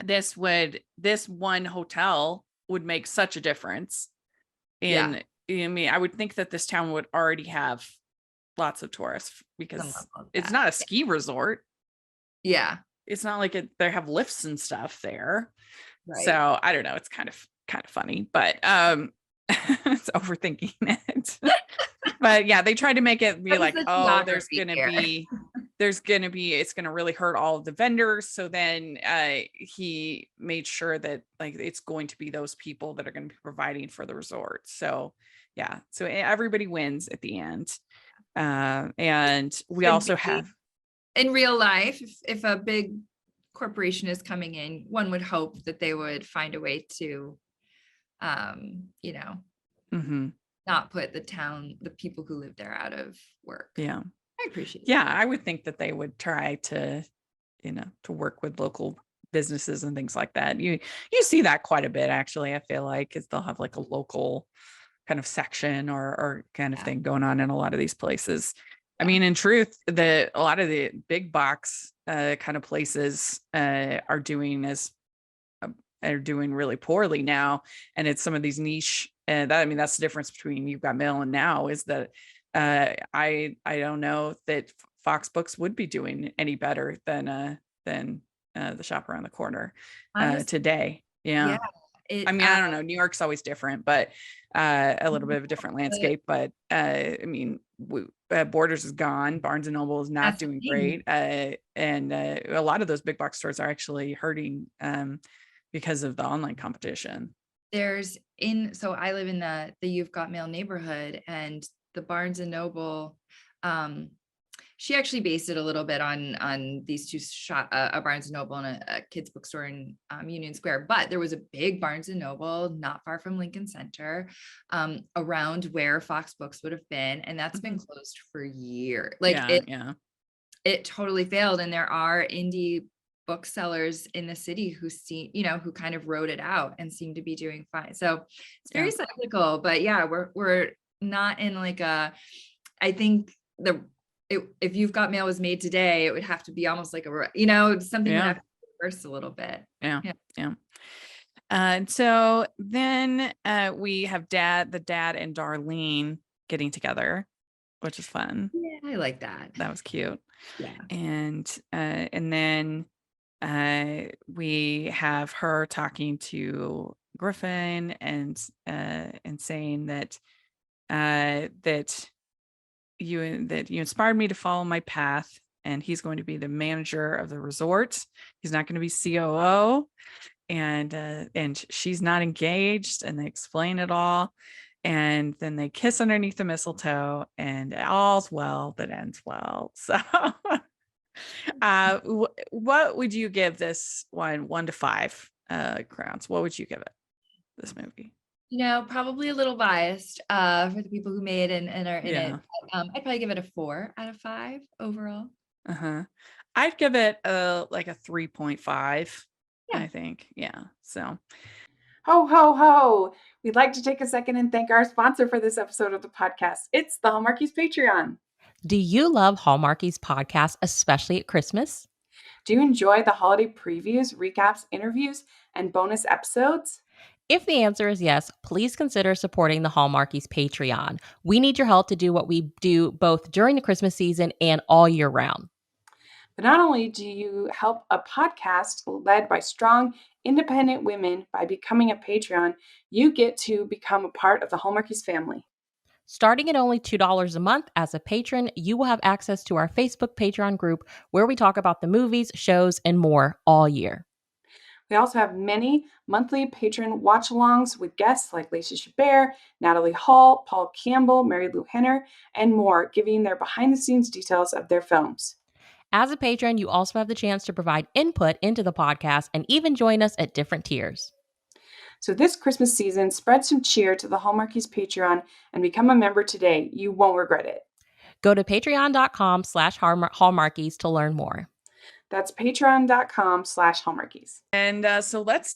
Speaker 1: this one hotel would make such a difference I mean, I would think that this town would already have lots of tourists because it's not a ski resort.
Speaker 2: Yeah.
Speaker 1: It's not like they have lifts and stuff there.
Speaker 2: Right.
Speaker 1: So I don't know. It's kind of funny, but it's overthinking it. But yeah, they tried to make it be like, oh, it's going to really hurt all of the vendors. So then he made sure that like it's going to be those people that are going to be providing for the resort. So yeah, so everybody wins at the end. And we also have,
Speaker 2: in real life, if a big corporation is coming in, one would hope that they would find a way to not put the people who live there out of work.
Speaker 1: Yeah.
Speaker 2: I appreciate
Speaker 1: that. Yeah, I would think that they would try to, to work with local businesses and things like that. You see that quite a bit, actually. I feel like they'll have like a local kind of section or kind of thing going on in a lot of these places. I mean, in truth, a lot of the big box kind of places are doing really poorly now, and it's some of these niche. That's the difference between You've Got Mail and now, is that I don't know that Fox Books would be doing any better than the shop around the corner
Speaker 2: Honestly,
Speaker 1: today. Yeah.
Speaker 2: it
Speaker 1: I mean, I don't know. New York's always different, but a little bit of a different landscape. But I mean, Borders is gone. Barnes and Noble is not
Speaker 2: that's the
Speaker 1: doing
Speaker 2: thing.
Speaker 1: great, and a lot of those big box stores are actually hurting because of the online competition.
Speaker 2: So I live in the You've Got Mail neighborhood, and the Barnes and Noble, she actually based it a little bit on these two shop, a Barnes and Noble and a kids bookstore in Union Square. But there was a big Barnes and Noble not far from Lincoln Center, around where Fox Books would have been, and that's been closed for years. Like it totally failed. And there are indie booksellers in the city who who kind of wrote it out and seem to be doing fine. So it's very cyclical, but yeah, we're not in like I think if You've Got Mail was made today, it would have to be almost like something would have to reverse a little bit.
Speaker 1: Yeah. And so then we have the dad and Darlene getting together, which is fun.
Speaker 2: Yeah, I like that.
Speaker 1: That was cute.
Speaker 2: Yeah.
Speaker 1: And then we have her talking to Griffin and saying that you inspired me to follow my path, and he's going to be the manager of the resort. He's not going to be COO, and she's not engaged, and they explain it all. And then they kiss underneath the mistletoe, and all's well that ends well. So what would you give this one to 5 crowns? What would you give it, this movie?
Speaker 2: Probably a little biased for the people who made and are in it. I'd probably give it a 4 out of 5 overall.
Speaker 1: I'd give it like a 3.5. I think. Yeah. So
Speaker 3: ho ho ho, we'd like to take a second and thank our sponsor for this episode of the podcast. It's the Hallmarkies Patreon.
Speaker 4: Do you love Hallmarkies podcast, especially at Christmas?
Speaker 3: Do you enjoy the holiday previews, recaps, interviews, and bonus episodes?
Speaker 4: If the answer is yes, please consider supporting the Hallmarkies Patreon. We need your help to do what we do both during the Christmas season and all year round.
Speaker 3: But not only do you help a podcast led by strong, independent women by becoming a Patreon, you get to become a part of the Hallmarkies family.
Speaker 4: Starting at only $2 a month as a patron, you will have access to our Facebook Patreon group where we talk about the movies, shows, and more all year.
Speaker 3: We also have many monthly patron watch-alongs with guests like Lacey Chabert, Natalie Hall, Paul Campbell, Mary Lou Henner, and more, giving their behind-the-scenes details of their films.
Speaker 4: As a patron, you also have the chance to provide input into the podcast and even join us at different tiers.
Speaker 3: So this Christmas season, spread some cheer to the Hallmarkies Patreon and become a member today. You won't regret it.
Speaker 4: Go to patreon.com/Hallmarkies to learn more.
Speaker 3: That's patreon.com/Hallmarkies.
Speaker 1: And so let's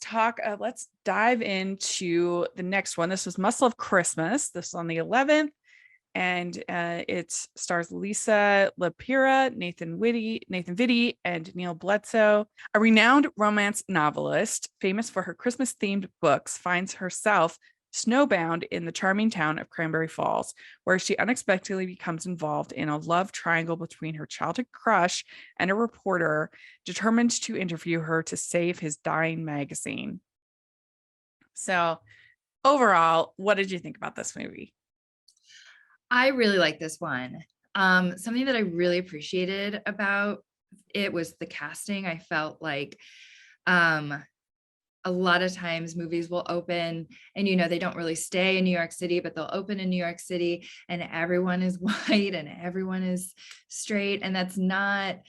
Speaker 1: dive into the next one. This was Must Love Christmas. This is on the 11th. And it stars Lisa Lapira, Nathan Vitti, and Neil Bledsoe. A renowned romance novelist, famous for her Christmas-themed books, finds herself snowbound in the charming town of Cranberry Falls, where she unexpectedly becomes involved in a love triangle between her childhood crush and a reporter determined to interview her to save his dying magazine. So, overall, what did you think about this movie?
Speaker 2: I really like this one. Something that I really appreciated about it was the casting. I felt like a lot of times movies will open and, they don't really stay in New York City, but they'll open in New York City and everyone is white and everyone is straight. And that's not,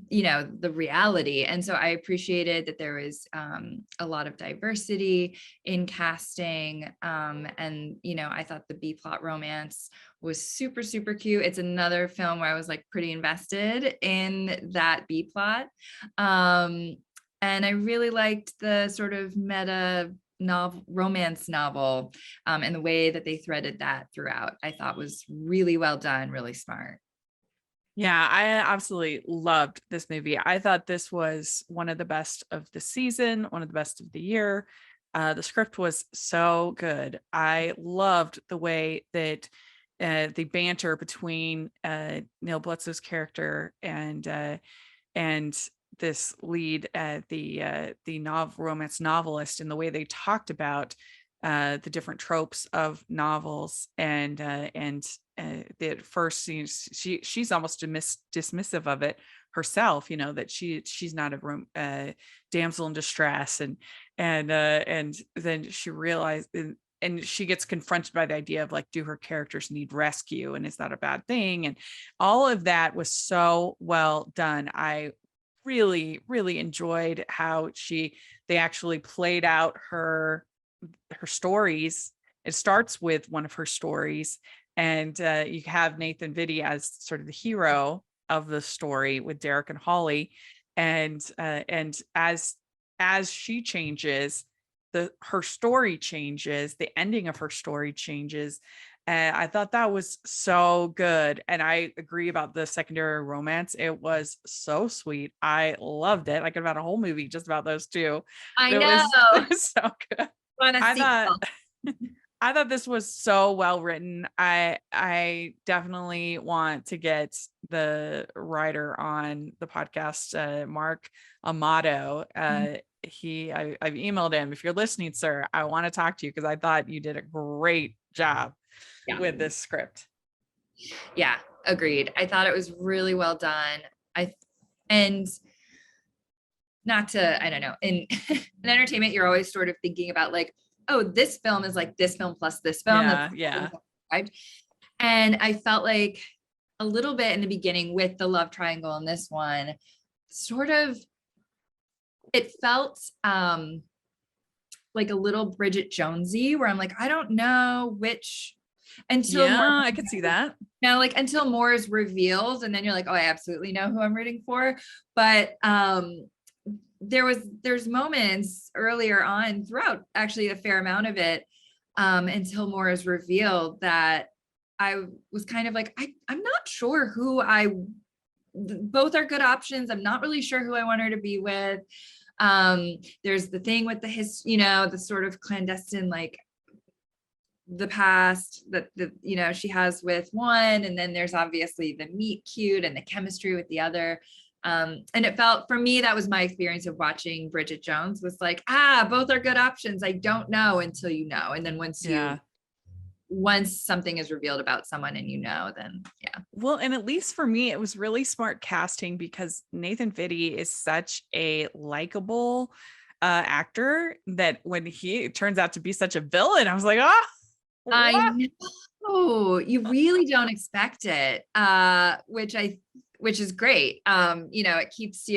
Speaker 2: the reality. And so I appreciated that there was a lot of diversity in casting. And, I thought the B plot romance was super, super cute. It's another film where I was like pretty invested in that B plot. And I really liked the sort of meta romance novel and the way that they threaded that throughout. I thought was really well done, really smart.
Speaker 1: Yeah, I absolutely loved this movie. I thought this was one of the best of the season, one of the best of the year. The script was so good. I loved the way that the banter between Neil Bledsoe's character and lead, the romance novelist, and the way they talked about the different tropes of novels, and at first she's almost dismissive of it herself, that she's not a damsel in distress, and then she realized, and she gets confronted by the idea of like, do her characters need rescue, and is that a bad thing? And all of that was so well done. I really, really enjoyed how they actually played out her stories. It starts with one of her stories, and you have Nathan Vitti as sort of the hero of the story with Derek and Holly, and as she changes, her story changes, the ending of her story changes. And I thought that was so good. And I agree about the secondary romance. It was so sweet. I loved it. I could have had a whole movie just about those two.
Speaker 2: I
Speaker 1: It
Speaker 2: know.
Speaker 1: was so good.
Speaker 2: Want to
Speaker 1: I
Speaker 2: see.
Speaker 1: thought I thought this was so well written. I definitely want to get the writer on the podcast, Mark Amato. I've emailed him. If you're listening, sir, I want to talk to you, because I thought you did a great job with this script.
Speaker 2: Yeah, agreed. I thought it was really well done. And not to, I don't know, in entertainment, you're always sort of thinking about like, oh, this film is like this film plus this film.
Speaker 1: Yeah.
Speaker 2: And I felt like a little bit in the beginning with the love triangle in this one, sort of, it felt like a little Bridget Jonesy, where I'm like, I don't know which, until
Speaker 1: I could see that.
Speaker 2: Now, like until more is revealed, and then you're like, oh, I absolutely know who I'm rooting for. But there's moments earlier on throughout, actually a fair amount of it, until more is revealed, that I was kind of like, I'm not sure who both are good options. I'm not really sure who I want her to be with. There's the thing with the sort of clandestine, like the past that she has with one, and then there's obviously the meet cute and the chemistry with the other. And it felt, for me, that was my experience of watching Bridget Jones, was like, both are good options. I don't know until you know. And then once something is revealed about someone and then
Speaker 1: Well, and at least for me, it was really smart casting, because Nathan Vitti is such a likable actor, that when he turns out to be such a villain, I was like,
Speaker 2: I know, you really don't expect it, which is great. It keeps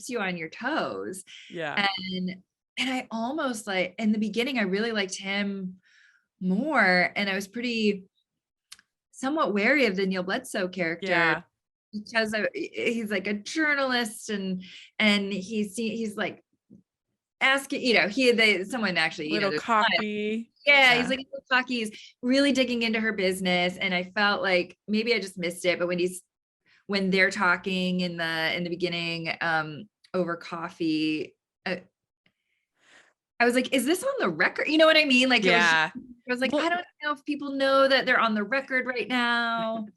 Speaker 2: you on your toes.
Speaker 1: Yeah.
Speaker 2: And I almost, like, in the beginning, I really liked him more, and I was somewhat wary of the Neil Bledsoe character, because he's like a journalist, and he's like asking, someone actually,
Speaker 1: little cocky.
Speaker 2: He's like a little cocky. He's really digging into her business, and I felt like maybe I just missed it, but when they're talking in the beginning over coffee, I was like, is this on the record? You know what I mean? Like, I was like, I don't know if people know that they're on the record right now.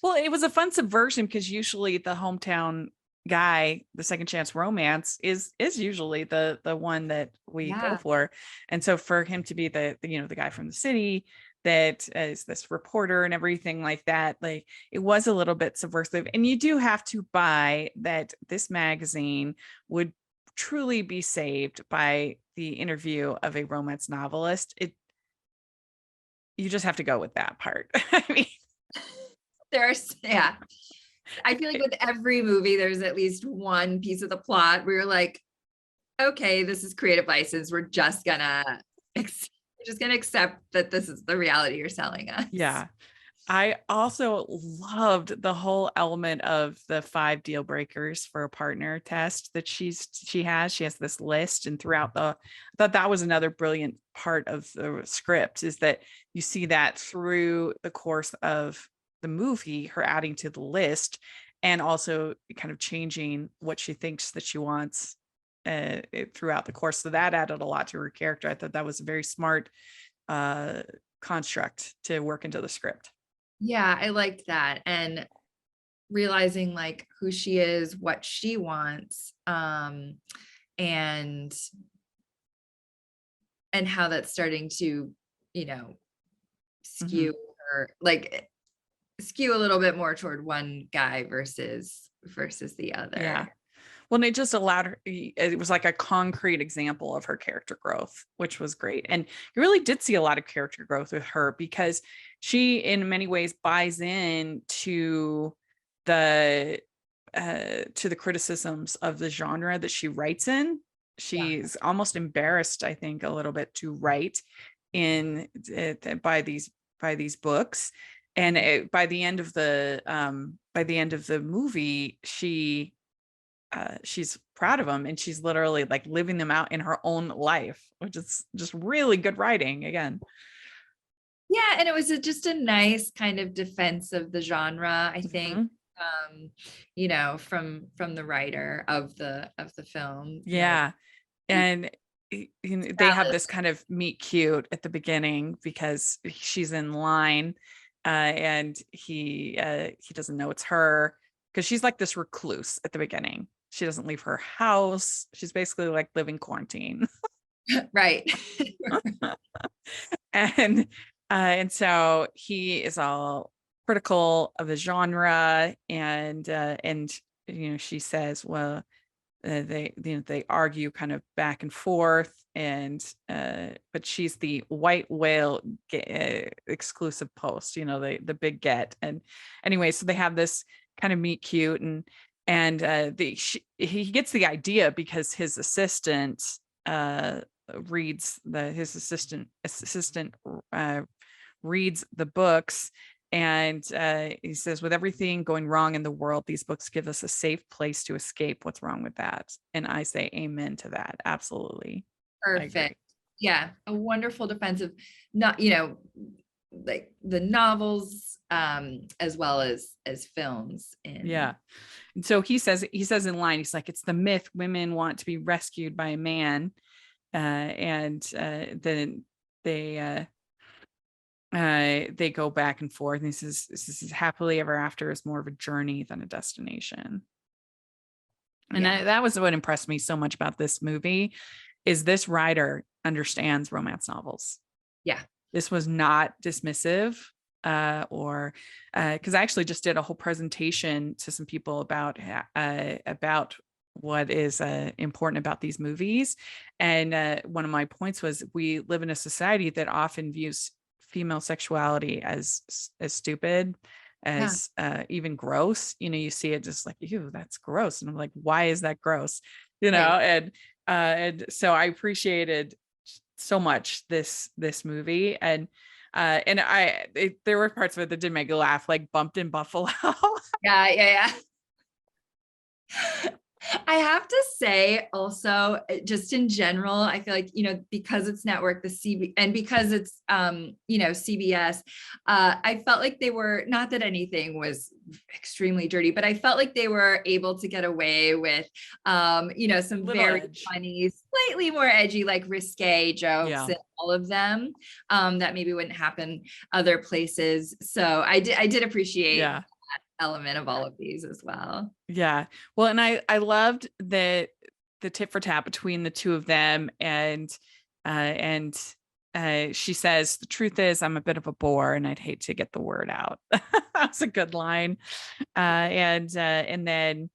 Speaker 1: Well, it was a fun subversion, because usually the hometown guy, the second chance romance, is usually the one that we go for. And so for him to be the guy from the city that is this reporter and everything like that, like, it was a little bit subversive. And you do have to buy that this magazine would truly be saved by the interview of a romance novelist. You just have to go with that part. I mean,
Speaker 2: I feel like with every movie, there's at least one piece of the plot where you're like, okay, this is creative license. We're just gonna accept that this is the reality you're selling us.
Speaker 1: Yeah. I also loved the whole element of the 5 deal breakers for a partner test that she has this list, and throughout I thought that was another brilliant part of the script, is that you see that through the course of the movie, her adding to the list, and also kind of changing what she thinks that she wants throughout the course. So that added a lot to her character. I thought that was a very smart construct to work into the script.
Speaker 2: Yeah, I liked that. And realizing like who she is, what she wants, and how that's starting to, you know, skew her, like skew a little bit more toward one guy versus the other.
Speaker 1: Yeah. Well, and it just allowed her, it was like a concrete example of her character growth, which was great. And you really did see a lot of character growth with her, because she in many ways buys in to the criticisms of the genre that she writes in. She's almost embarrassed, I think, a little bit to write in by these books. And by the end of the movie, she's proud of them, and she's literally like living them out in her own life, which is just really good writing again.
Speaker 2: Yeah, and it was just a nice kind of defense of the genre, I think. You know, from the writer of the film.
Speaker 1: Yeah. And they have this kind of meet cute at the beginning, because she's in line, and he doesn't know it's her, because she's like this recluse at the beginning. She doesn't leave her house. She's basically like living quarantine.
Speaker 2: Right.
Speaker 1: And so he is all critical of the genre, and she says, well, they argue kind of back and forth, and but she's the white whale exclusive post, the big get. And anyway, so they have this kind of meet cute, and he gets the idea because his assistant reads reads the books. And he says, with everything going wrong in the world, these books give us a safe place to escape what's wrong with that. And I say amen to that. Absolutely.
Speaker 2: Perfect. Yeah. A wonderful defense of, not, like the novels, as well as films.
Speaker 1: Yeah. And so he says in line, he's like, it's the myth women want to be rescued by a man. And then they go back and forth, and this is happily ever after is more of a journey than a destination. And that was what impressed me so much about this movie, is this writer understands romance novels.
Speaker 2: Yeah.
Speaker 1: This was not dismissive, or because I actually just did a whole presentation to some people about what is important about these movies. And one of my points was, we live in a society that often views female sexuality as stupid, as even gross. You see it just like, ew, that's gross. And I'm like, why is that gross? Right. And so I appreciated so much this movie. And there were parts of it that did make me laugh, like Bumped in Buffalo.
Speaker 2: Yeah. I have to say also, just in general, I feel like, because it's network, and because it's, CBS, I felt like they were, not that anything was extremely dirty, but I felt like they were able to get away with, some very funny, slightly more edgy, like risque jokes and all of them, that maybe wouldn't happen other places. So I did appreciate element of all of these as well.
Speaker 1: Yeah. Well, and I loved the tit for tat between the two of them. And she says, the truth is I'm a bit of a bore and I'd hate to get the word out. That's a good line. And then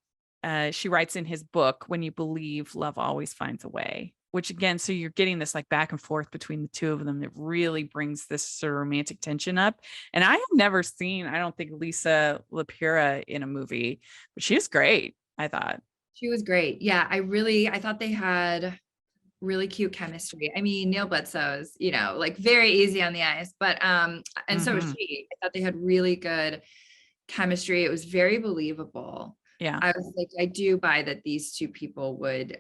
Speaker 1: she writes in his book, when you believe, love always finds a way. Which again, so you're getting this like back and forth between the two of them that really brings this sort of romantic tension up. And I have never seen, I don't think, Lisa Lapira in a movie, but she was great. I thought
Speaker 2: she was great. Yeah, I thought they had really cute chemistry. I mean, Neil Bledsoe's, like very easy on the eyes, but and so was she. I thought they had really good chemistry. It was very believable.
Speaker 1: Yeah,
Speaker 2: I was like, I do buy that these two people would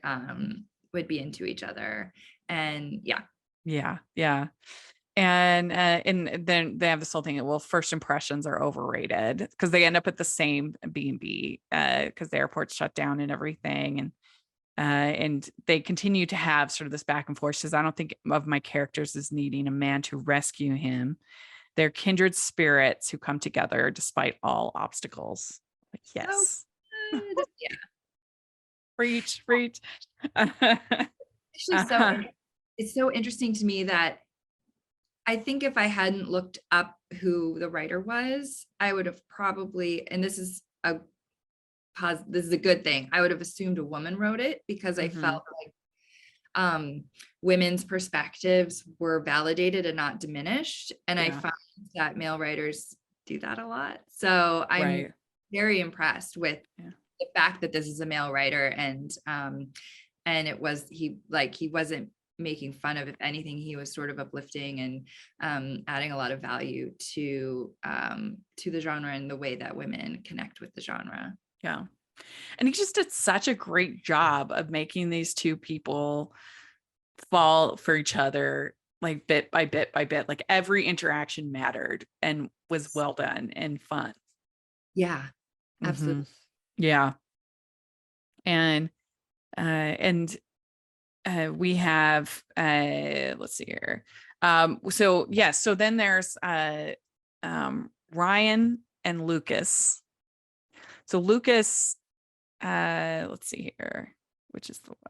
Speaker 2: be into each other. And
Speaker 1: yeah. And then they have this whole thing, well, first impressions are overrated, because they end up at the same B&B because the airport's shut down and everything. And they continue to have sort of this back and forth. She says, I don't think of my characters as needing a man to rescue him. They're kindred spirits who come together despite all obstacles. Yes.
Speaker 2: good. Yeah.
Speaker 1: Preach.
Speaker 2: Actually,
Speaker 1: Uh-huh.
Speaker 2: it's so interesting to me that I think if I hadn't looked up who the writer was, I would have probably, and this is a good thing. I would have assumed a woman wrote it because I
Speaker 1: Mhm.
Speaker 2: felt like women's perspectives were validated and not diminished. And I
Speaker 1: Yeah.
Speaker 2: find that male writers do that a lot. So I'm
Speaker 1: Right.
Speaker 2: very impressed with
Speaker 1: Yeah.
Speaker 2: the fact that this is a male writer and he wasn't making fun of, if anything, he was sort of uplifting and adding a lot of value to the genre and the way that women connect with the genre.
Speaker 1: Yeah. And he just did such a great job of making these two people fall for each other, like bit by bit by bit. Like every interaction mattered and was well done and fun.
Speaker 2: Yeah, absolutely.
Speaker 1: Mhm. Yeah. And we have let's see here. So yes, so then there's Ryan and Lucas. So Lucas, let's see here,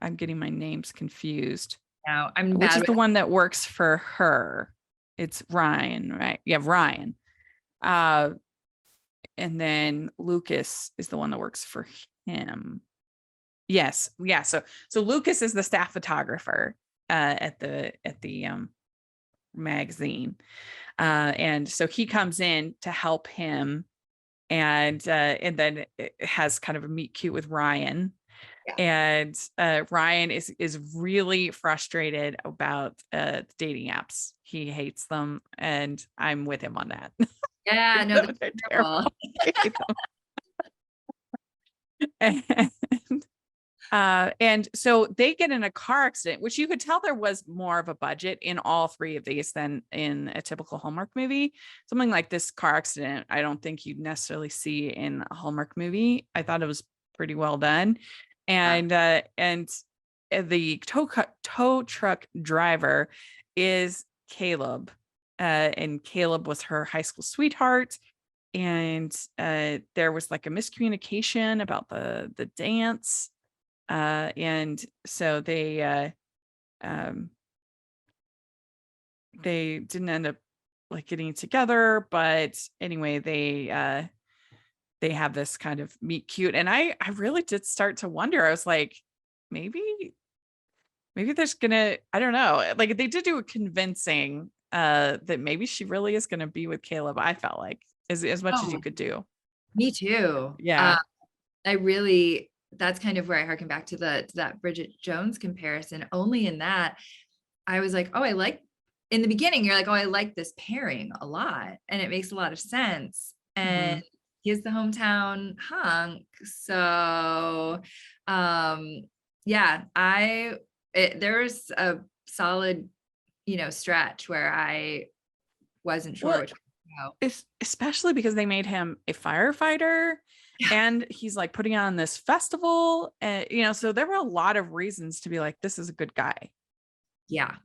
Speaker 1: I'm getting my names confused.
Speaker 2: Now I'm
Speaker 1: Which
Speaker 2: bad
Speaker 1: is
Speaker 2: with
Speaker 1: the one that works for her? It's Ryan, right? Yeah, Ryan. Uh, and then Lucas is the one that works for him. Yes, yeah. So Lucas is the staff photographer at the magazine, and so he comes in to help him, and then it has kind of a meet cute with Ryan.
Speaker 2: Yeah.
Speaker 1: And Ryan is really frustrated about dating apps. He hates them, and I'm with him on that.
Speaker 2: Yeah, no,
Speaker 1: They're
Speaker 2: that's
Speaker 1: terrible.
Speaker 2: terrible.
Speaker 1: I hate them. And so they get in a car accident, which you could tell there was more of a budget in all three of these than in a typical Hallmark movie. Something like this car accident, I don't think you'd necessarily see in a Hallmark movie. I thought it was pretty well done. And the tow truck driver is Caleb. And Caleb was her high school sweetheart. And there was like a miscommunication about the dance, and so they didn't end up like getting together, but anyway, they have this kind of meet cute, and I really did start to wonder. I was like, maybe there's gonna, I don't know, like they did do a convincing that maybe she really is gonna be with Caleb. I felt like as much as you
Speaker 2: Oh,
Speaker 1: could do.
Speaker 2: me too.
Speaker 1: Yeah.
Speaker 2: That's kind of where I harken back to that Bridget Jones comparison. Only in that I was like, oh, in the beginning, you're like, oh, I like this pairing a lot. And it makes a lot of sense. And
Speaker 1: Mhm.
Speaker 2: he's the hometown hunk. So yeah, there was a solid, stretch where I wasn't sure
Speaker 1: Well,
Speaker 2: which way to go.
Speaker 1: especially because they made him a firefighter,
Speaker 2: Yeah.
Speaker 1: and he's like putting on this festival, and so there were a lot of reasons to be like, this is a good guy.
Speaker 2: Yeah.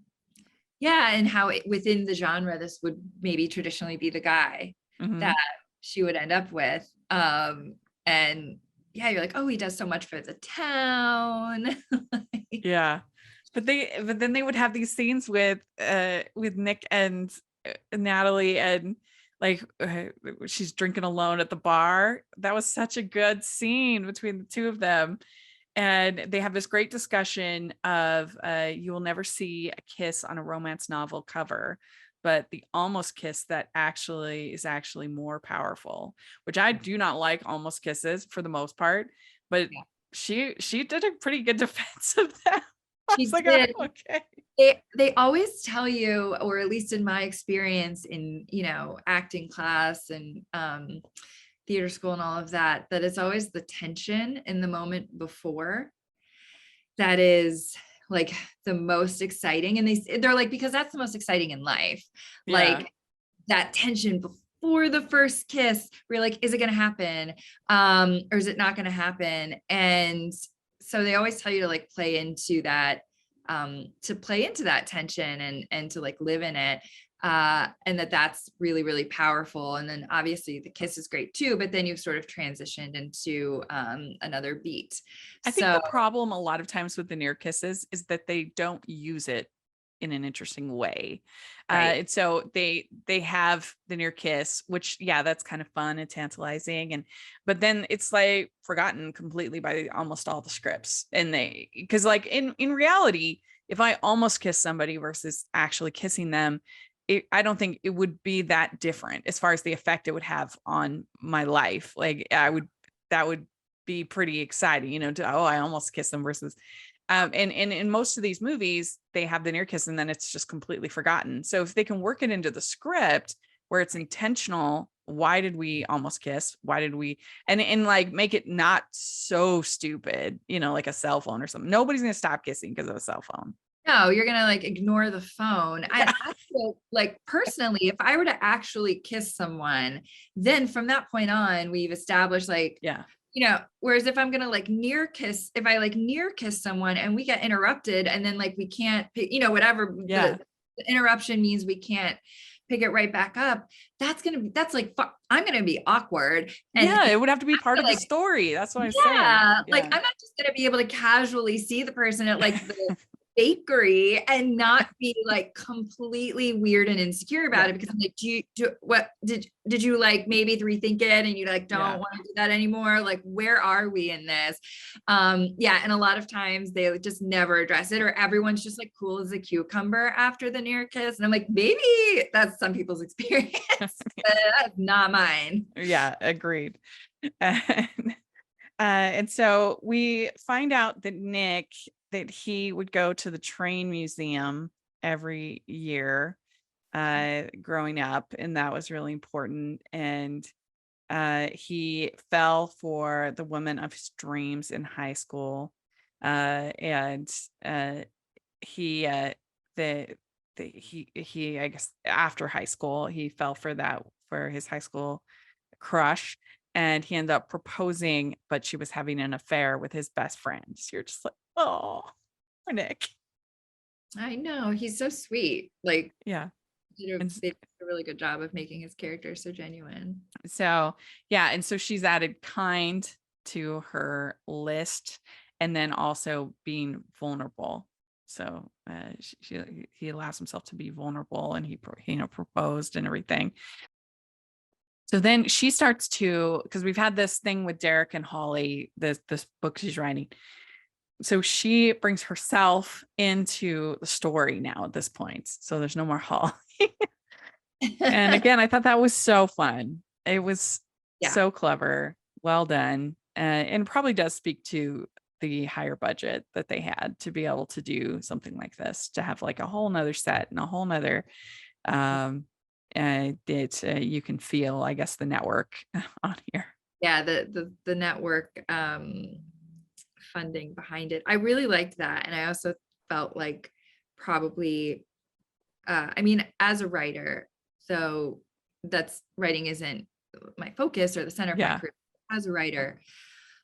Speaker 2: Yeah. And how within the genre, this would maybe traditionally be the guy
Speaker 1: Mhm.
Speaker 2: that she would end up with. And yeah, you're like, oh, he does so much for the town.
Speaker 1: Yeah, but then they would have these scenes with Nick and Natalie, and like she's drinking alone at the bar. That was such a good scene between the two of them. And they have this great discussion of you will never see a kiss on a romance novel cover, but the almost kiss that is actually more powerful, which I do not like almost kisses for the most part, but
Speaker 2: Yeah.
Speaker 1: she did a pretty good defense of that. I
Speaker 2: She
Speaker 1: was like,
Speaker 2: did.
Speaker 1: oh, okay.
Speaker 2: They always tell you, or at least in my experience in, acting class and theater school and all of that it's always the tension in the moment before that is like the most exciting. And they're like, because that's the most exciting in life.
Speaker 1: Yeah.
Speaker 2: Like that tension before the first kiss, where you're like, is it going to happen? Or is it not going to happen? And so they always tell you to like play into that tension and to like live in it. and that's really, really powerful. And then obviously the kiss is great too, but then you've sort of transitioned into another beat.
Speaker 1: I think the problem a lot of times with the near kisses is that they don't use it in an interesting way.
Speaker 2: Right.
Speaker 1: And so they have the near kiss, which that's kind of fun and tantalizing, but then it's like forgotten completely by almost all the scripts. And because like in reality, if I almost kiss somebody versus actually kissing them, I don't think it would be that different as far as the effect it would have on my life. Like that would be pretty exciting, I almost kissed them versus and in most of these movies, they have the near kiss and then it's just completely forgotten. So if they can work it into the script where it's intentional, why did we almost kiss? Why did we, and like make it not so stupid, like a cell phone or something. Nobody's going to stop kissing because of a cell phone.
Speaker 2: No, you're gonna like ignore the phone. I feel like personally, if I were to actually kiss someone, then from that point on, we've established like, whereas if I'm gonna like near kiss, if I like near kiss someone and we get interrupted and then like we can't pick, whatever the interruption means we can't pick it right back up, that's like, I'm gonna be awkward. And
Speaker 1: it would have to be part of the story. That's what I'm saying.
Speaker 2: Like I'm not just gonna be able to casually see the person at like the bakery and not be like completely weird and insecure about it, because I'm like, did you like maybe rethink it and you like don't want to do that anymore? Like, where are we in this? And a lot of times they just never address it, or everyone's just like cool as a cucumber after the near kiss. And I'm like, maybe that's some people's experience, but that's not mine.
Speaker 1: Yeah, agreed. And so we find out that he would go to the train museum every year growing up, and that was really important. And he fell for the woman of his dreams in high school, and he I guess after high school he fell for his high school crush, and he ended up proposing, but she was having an affair with his best friend. So you're just like, oh, poor Nick.
Speaker 2: I know, he's so sweet. Like,
Speaker 1: they
Speaker 2: did a really good job of making his character so genuine.
Speaker 1: So and so she's added kind to her list, and then also being vulnerable. So he allows himself to be vulnerable, and he proposed and everything. So then she starts to, because we've had this thing with Derek and Holly, this book she's writing. So she brings herself into the story now at this point. So there's no more Holly. And again, I thought that was so fun. It was so clever. Well done. And probably does speak to the higher budget that they had to be able to do something like this, to have like a whole nother set and a whole nother you can feel, I guess, the network on here.
Speaker 2: The network funding behind it. I really liked that. And I also felt like probably as a writer, so that's writing isn't my focus or the center of my career. As a writer,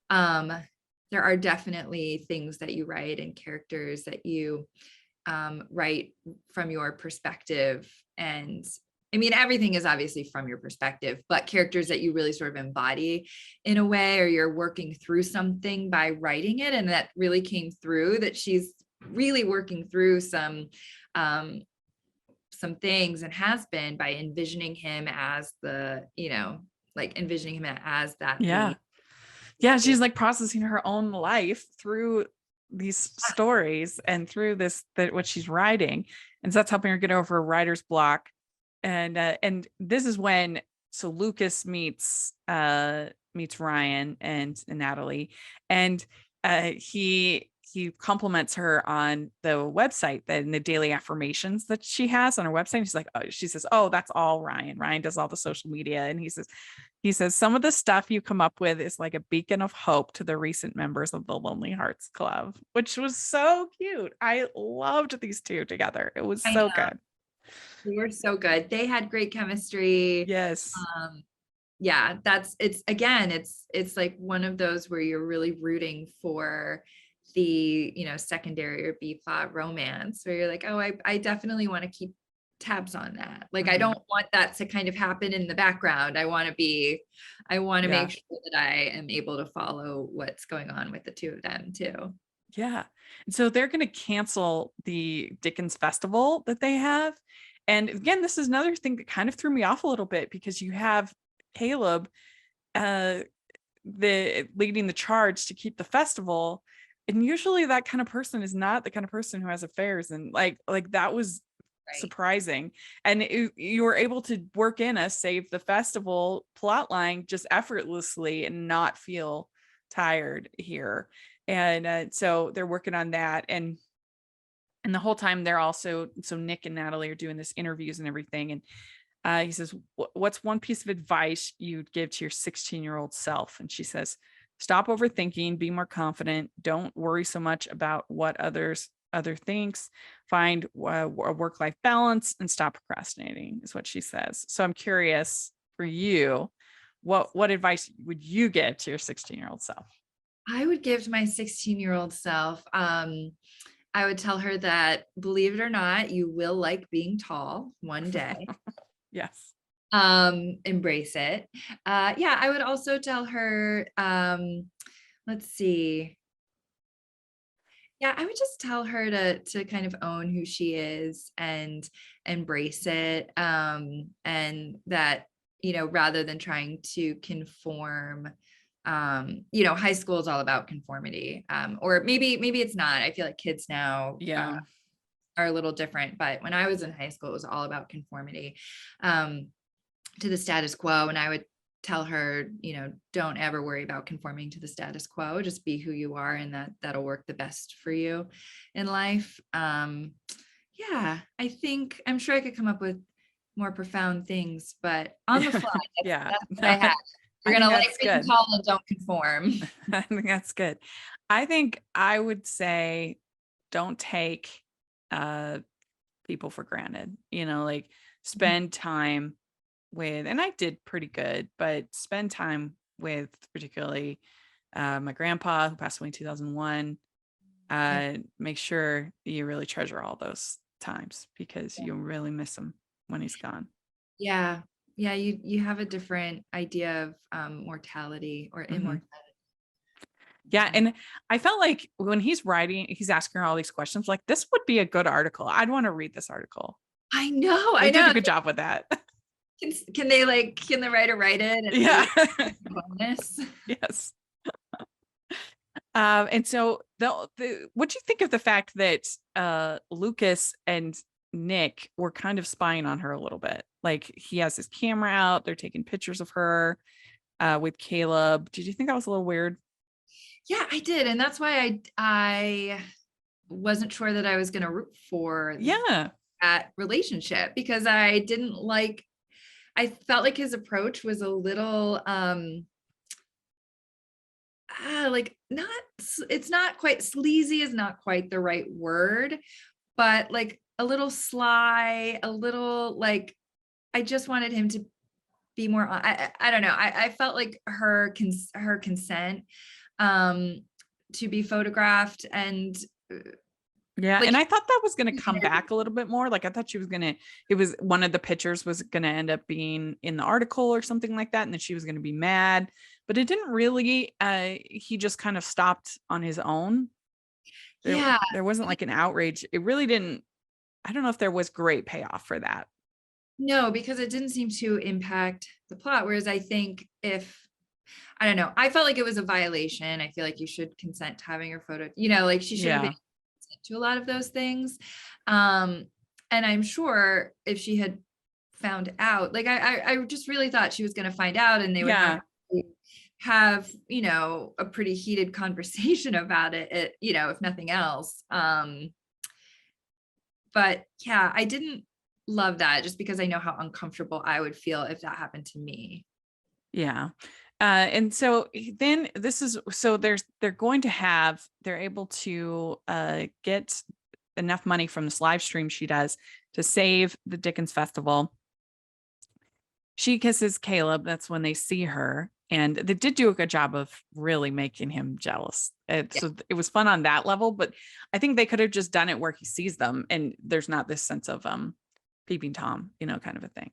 Speaker 2: there are definitely things that you write and characters that you write from your perspective. And everything is obviously from your perspective, but characters that you really sort of embody in a way, or you're working through something by writing it. And that really came through, that she's really working through some things, and has been, by envisioning him as envisioning him as that.
Speaker 1: She's like processing her own life through these stories and through what she's writing. And so that's helping her get over writer's block. And this is when Lucas meets Ryan and Natalie, and he compliments her on the website, and the daily affirmations that she has on her website. She says, oh, that's all Ryan. Ryan does all the social media. And he says, some of the stuff you come up with is like a beacon of hope to the recent members of the Lonely Hearts Club, which was so cute. I loved these two together. It was so good.
Speaker 2: They were so good. They had great chemistry.
Speaker 1: Yes.
Speaker 2: It's like one of those where you're really rooting for the, secondary or B plot romance, where you're like, oh, I definitely want to keep tabs on that. Like, I don't want that to kind of happen in the background. I want to make sure that I am able to follow what's going on with the two of them too.
Speaker 1: Yeah. And so they're going to cancel the Dickens Festival that they have. And again, this is another thing that kind of threw me off a little bit, because you have Caleb the leading the charge to keep the festival. And usually that kind of person is not the kind of person who has affairs. And like that was surprising. And you were able to work in a save the festival plot line just effortlessly and not feel tired here. And so they're working on that. And the whole time they're also, so Nick and Natalie are doing this interviews and everything. And he says, what's one piece of advice you'd give to your 16-year-old self? And she says, stop overthinking, be more confident. Don't worry so much about what other thinks. Find a work-life balance and stop procrastinating, is what she says. So I'm curious for you, what advice would you give to your 16-year-old self?
Speaker 2: I would give to my 16-year-old self, I would tell her that, believe it or not, you will like being tall one day.
Speaker 1: Yes.
Speaker 2: Embrace it. Yeah, I would also tell her, let's see. Yeah, I would just tell her to kind of own who she is and embrace it. And that, rather than trying to conform, high school is all about conformity. Or maybe it's not. I feel like kids now are a little different, but when I was in high school, it was all about conformity to the status quo. And I would tell her, don't ever worry about conforming to the status quo. Just be who you are, and that'll work the best for you in life. Yeah, I'm sure I could come up with more profound things, but on the fly, that's what I have. You're going to like being tall and don't conform.
Speaker 1: I think that's good. I think I would say, don't take people for granted, like spend time with, and I did pretty good, but spend time with particularly my grandpa, who passed away in 2001. Make sure you really treasure all those times, because you'll really miss him when he's gone.
Speaker 2: Yeah. You have a different idea of mortality or immortality.
Speaker 1: Yeah. And I felt like when he's writing, he's asking her all these questions, like, this would be a good article. I'd want to read this article.
Speaker 2: I know.
Speaker 1: They did a good job with that.
Speaker 2: Can the writer write it? And bonus?
Speaker 1: Yes. And so what do you think of the fact that Lucas and Nick were kind of spying on her a little bit? Like, he has his camera out, they're taking pictures of her with Caleb. Did you think that was a little weird?
Speaker 2: Yeah, I did. And that's why I wasn't sure that I was going to root for that relationship, because I felt like his approach was a little, it's not quite sleazy, is not quite the right word, but like a little sly, a little like, I just wanted him to be more, I don't know. I felt like her consent to be photographed, and
Speaker 1: and I thought that was going to come back a little bit more. Like, I thought it was one of the pictures was going to end up being in the article or something like that, and then she was going to be mad, but it didn't really. He just kind of stopped on his own. There wasn't like an outrage. It really didn't. I don't know if there was great payoff for that.
Speaker 2: No, because it didn't seem to impact the plot. Whereas I think I don't know, I felt like it was a violation. I feel like you should consent to having your photo, like she should have been to a lot of those things. And I'm sure if she had found out, like, I just really thought she was going to find out, and they would have a pretty heated conversation about it, if nothing else. But yeah, I didn't love that, just because I know how uncomfortable I would feel if that happened to me.
Speaker 1: Yeah. And so then they're able to get enough money from this live stream she does to save the Dickens Festival. She kisses Caleb. That's when they see her. And they did do a good job of really making him jealous. So it was fun on that level, but I think they could have just done it where he sees them and there's not this sense of peeping Tom, kind of a thing.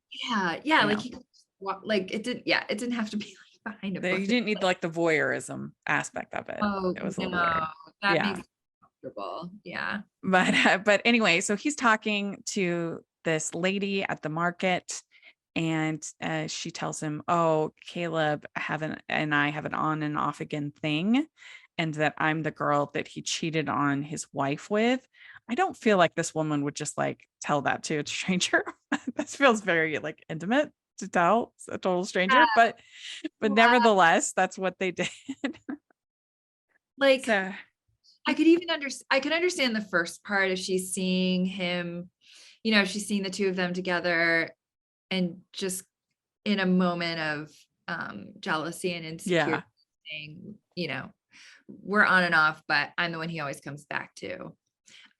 Speaker 2: Yeah. Like it didn't have to be like behind a
Speaker 1: You
Speaker 2: book.
Speaker 1: didn't need like the voyeurism aspect of it.
Speaker 2: Oh
Speaker 1: It was a little
Speaker 2: no,
Speaker 1: weird.
Speaker 2: that
Speaker 1: Yeah.
Speaker 2: makes it comfortable. Yeah.
Speaker 1: But anyway, so he's talking to this lady at the market, and she tells him, "Oh, Caleb and I have an on and off again thing, and that I'm the girl that he cheated on his wife with." I don't feel like this woman would just like tell that to a stranger. This feels very like intimate to tell a total stranger, but
Speaker 2: Wow.
Speaker 1: nevertheless, that's what they did.
Speaker 2: Like
Speaker 1: So,
Speaker 2: I could understand the first part if she's seeing him, she's seeing the two of them together and just in a moment of jealousy and insecurity, saying, we're on and off, but I'm the one he always comes back to.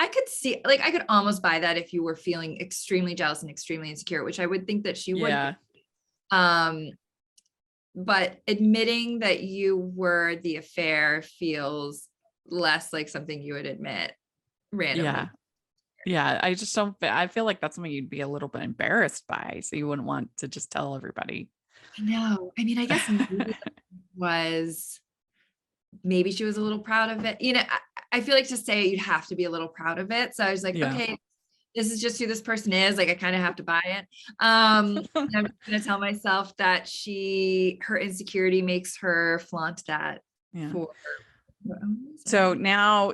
Speaker 2: I could almost buy that if you were feeling extremely jealous and extremely insecure, which I would think that she would.
Speaker 1: yeah.
Speaker 2: But admitting that you were the affair feels less like something you would admit randomly.
Speaker 1: Yeah. I just don't, I feel like that's something you'd be a little bit embarrassed by. So you wouldn't want to just tell everybody.
Speaker 2: No, I mean, I guess maybe she was a little proud of it. I feel like to say you'd have to be a little proud of it. So I was like,
Speaker 1: Yeah.
Speaker 2: okay, this is just who this person is. Like, I kind of have to buy it. And I'm just going to tell myself that her insecurity makes her flaunt that
Speaker 1: Yeah.
Speaker 2: for her own reason.
Speaker 1: So now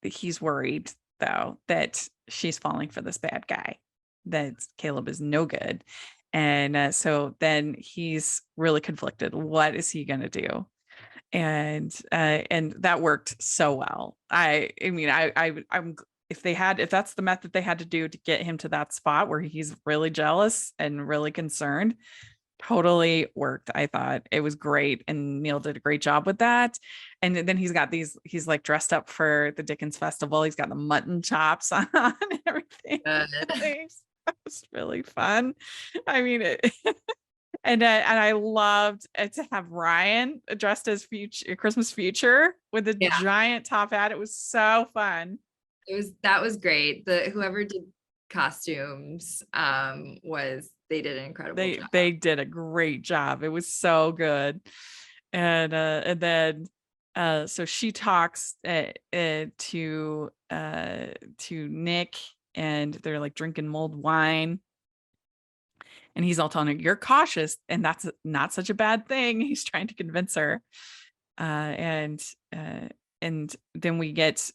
Speaker 1: he's worried though that she's falling for this bad guy, that Caleb is no good. And so then he's really conflicted. What is he going to do? And that worked so well. I'm if that's the method they had to do to get him to that spot where he's really jealous and really concerned, totally worked. I thought it was great, and Neil did a great job with that. And then he's like dressed up for the Dickens Festival. He's got the mutton chops on and everything. That was really fun. I mean, and I loved to have Ryan dressed as Christmas Future with a giant top hat. It was so fun.
Speaker 2: That was great. Whoever did costumes they did an incredible job.
Speaker 1: They did a great job. It was so good. And then so she talks to Nick, and they're like drinking mulled wine. And he's all telling her, "You're cautious, and that's not such a bad thing." He's trying to convince her. And then we get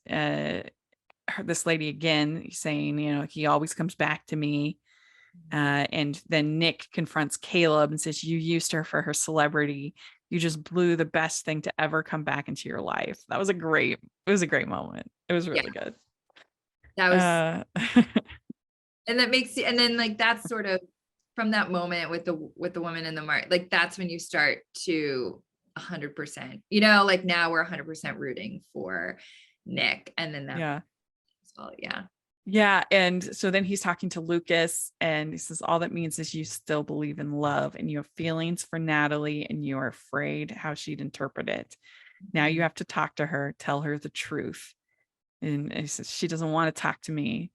Speaker 1: this lady again saying, he always comes back to me. And then Nick confronts Caleb and says, "You used her for her celebrity. You just blew the best thing to ever come back into your life." It was a great moment. It was really good.
Speaker 2: That was, and that makes and then like that's sort of from that moment with the woman in the market, like that's when you start to 100%, like now we're 100% rooting for Nick. And then that,
Speaker 1: yeah. And so then he's talking to Lucas, and he says, "All that means is you still believe in love, and you have feelings for Natalie, and you are afraid how she'd interpret it. Now you have to talk to her, tell her the truth." And he says, "She doesn't want to talk to me."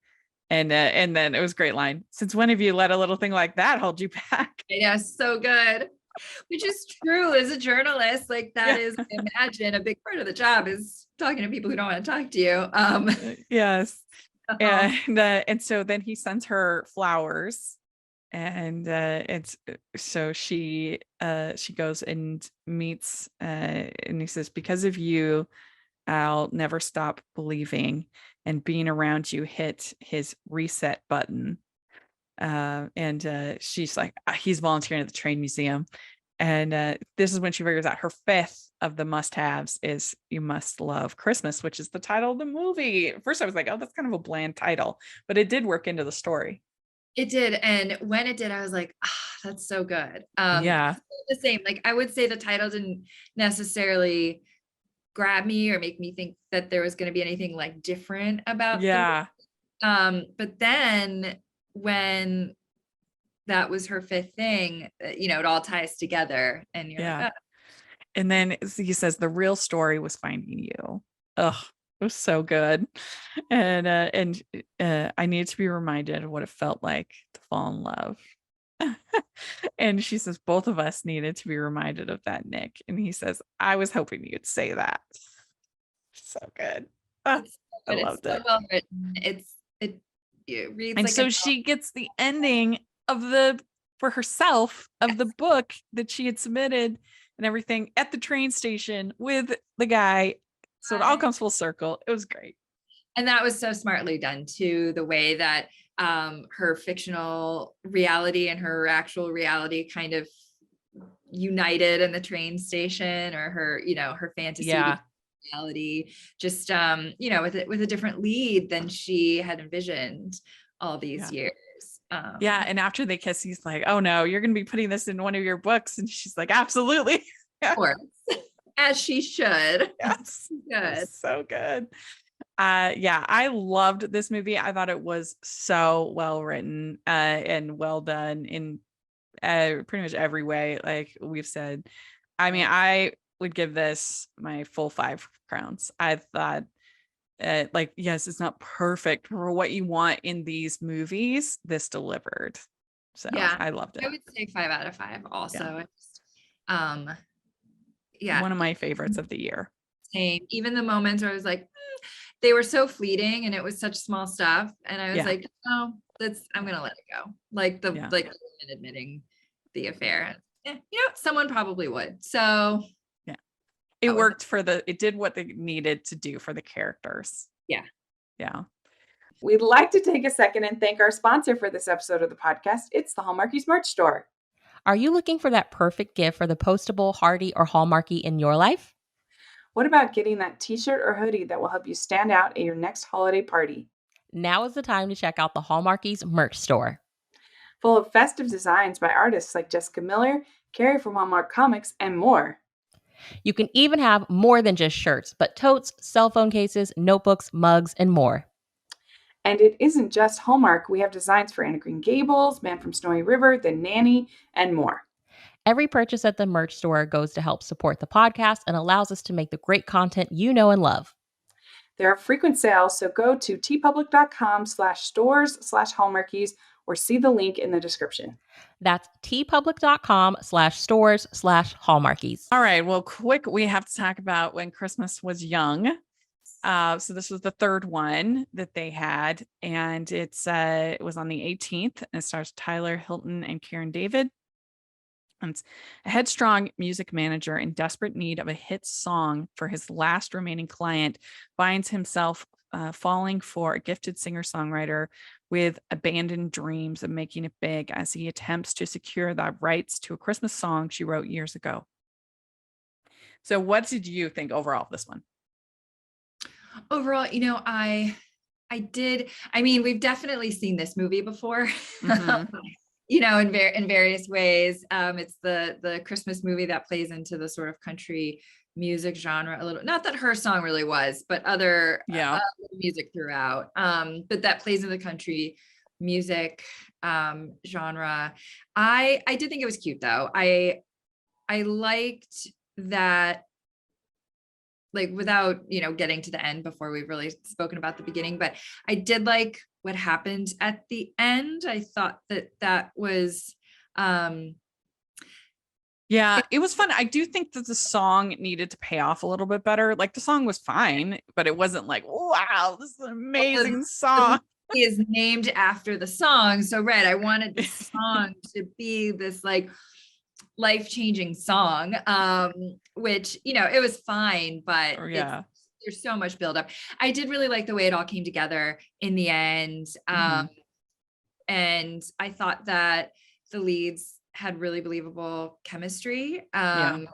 Speaker 1: And then it was a great line. "Since when have you let a little thing like that hold you back?"
Speaker 2: Yeah, so good. Which is true as a journalist. Like that is, imagine a big part of the job is talking to people who don't want to talk to you.
Speaker 1: Yes. And so then he sends her flowers, and it's so she goes and meets and he says, "Because of you, I'll never stop believing, and being around you hit his reset button." And she's like, he's volunteering at the train museum. And this is when she figures out her fifth of the must-haves is "You Must Love Christmas," which is the title of the movie. At first I was like, oh, that's kind of a bland title, but it did work into the story.
Speaker 2: It did. And when it did, I was like, that's so good.
Speaker 1: Yeah.
Speaker 2: The same. Like I would say the title didn't necessarily grab me or make me think that there was going to be anything like different about but then when that was her fifth thing, it all ties together, and you're like,
Speaker 1: And then he says the real story was finding you. Ugh, It was so good. And I need to be reminded of what it felt like to fall in love. And she says, both of us needed to be reminded of that, Nick. And he says, I was hoping you'd say that. So good. Ah,
Speaker 2: It's
Speaker 1: I
Speaker 2: but it's
Speaker 1: loved
Speaker 2: so
Speaker 1: it.
Speaker 2: well written. It reads
Speaker 1: And
Speaker 2: like a
Speaker 1: so she gets the ending of for herself of the book that she had submitted and everything at the train station with the guy. So it all
Speaker 2: novel.
Speaker 1: comes full circle. It was great.
Speaker 2: And that was so smartly done too, the way that her fictional reality and her actual reality kind of united in the train station, or her, her fantasy
Speaker 1: Yeah.
Speaker 2: reality, just with a different lead than she had envisioned all these years.
Speaker 1: Yeah. And after they kiss, he's like, oh no, you're going to be putting this in one of your books. And she's like, absolutely.
Speaker 2: Of course. As she should.
Speaker 1: Yes.
Speaker 2: Good.
Speaker 1: So good. Yeah, I loved this movie. I thought it was so well written and well done in pretty much every way, like we've said. I mean, I would give this my full 5 crowns. I thought like, yes, it's not perfect for what you want in these movies. This delivered. So
Speaker 2: Yeah,
Speaker 1: I loved it.
Speaker 2: I would say 5 out of 5 also.
Speaker 1: Yeah.
Speaker 2: I just, yeah.
Speaker 1: One of my favorites of the year.
Speaker 2: Same. Even the moments where I was like, they were so fleeting and it was such small stuff. And I was
Speaker 1: Yeah.
Speaker 2: like, no, I'm going to let it go. Like like admitting the affair. Someone probably would. So
Speaker 1: yeah, it worked it did what they needed to do for the characters.
Speaker 2: Yeah.
Speaker 1: Yeah.
Speaker 3: We'd like to take a second and thank our sponsor for this episode of the podcast. It's the Hallmarkies merch store.
Speaker 4: Are you looking for that perfect gift for the postable, Hardy, or Hallmarky in your life?
Speaker 3: What about getting that t-shirt or hoodie that will help you stand out at your next holiday party?
Speaker 4: Now is the time to check out the Hallmarkies merch store.
Speaker 3: Full of festive designs by artists like Jessica Miller, Carrie from Hallmark Comics, and more.
Speaker 4: You can even have more than just shirts, but totes, cell phone cases, notebooks, mugs, and more.
Speaker 3: And it isn't just Hallmark. We have designs for Anna Green Gables, Man from Snowy River, The Nanny, and more.
Speaker 4: Every purchase at the merch store goes to help support the podcast and allows us to make the great content you know and love.
Speaker 3: There are frequent sales, so go to tpublic.com/stores/hallmarkies or see the link in the description.
Speaker 4: That's tpublic.com/stores/hallmarkies.
Speaker 1: All right. Well, quick, we have to talk about When Christmas Was Young. So this was the third one that they had, and it was on the 18th, and it stars Tyler Hilton and Karen David. And it's a headstrong music manager in desperate need of a hit song for his last remaining client finds himself falling for a gifted singer-songwriter with abandoned dreams of making it big as he attempts to secure the rights to a Christmas song she wrote years ago. So what did you think overall of this one?
Speaker 2: Overall, I mean, we've definitely seen this movie before.
Speaker 1: Mm-hmm.
Speaker 2: In various ways. It's the Christmas movie that plays into the sort of country music genre a little. Not that her song really was, but other music throughout. But that plays in the country music genre. I did think it was cute though. I liked that. Like without, getting to the end before we've really spoken about the beginning, but I did like what happened at the end. I thought that was,
Speaker 1: yeah, it was fun. I do think that the song needed to pay off a little bit better. Like the song was fine, but it wasn't like, wow, this is an amazing song.
Speaker 2: It is named after the song. So I wanted the song to be this like life-changing song, which it was fine, but there's so much buildup. I did really like the way it all came together in the end, and I thought that the leads had really believable chemistry, and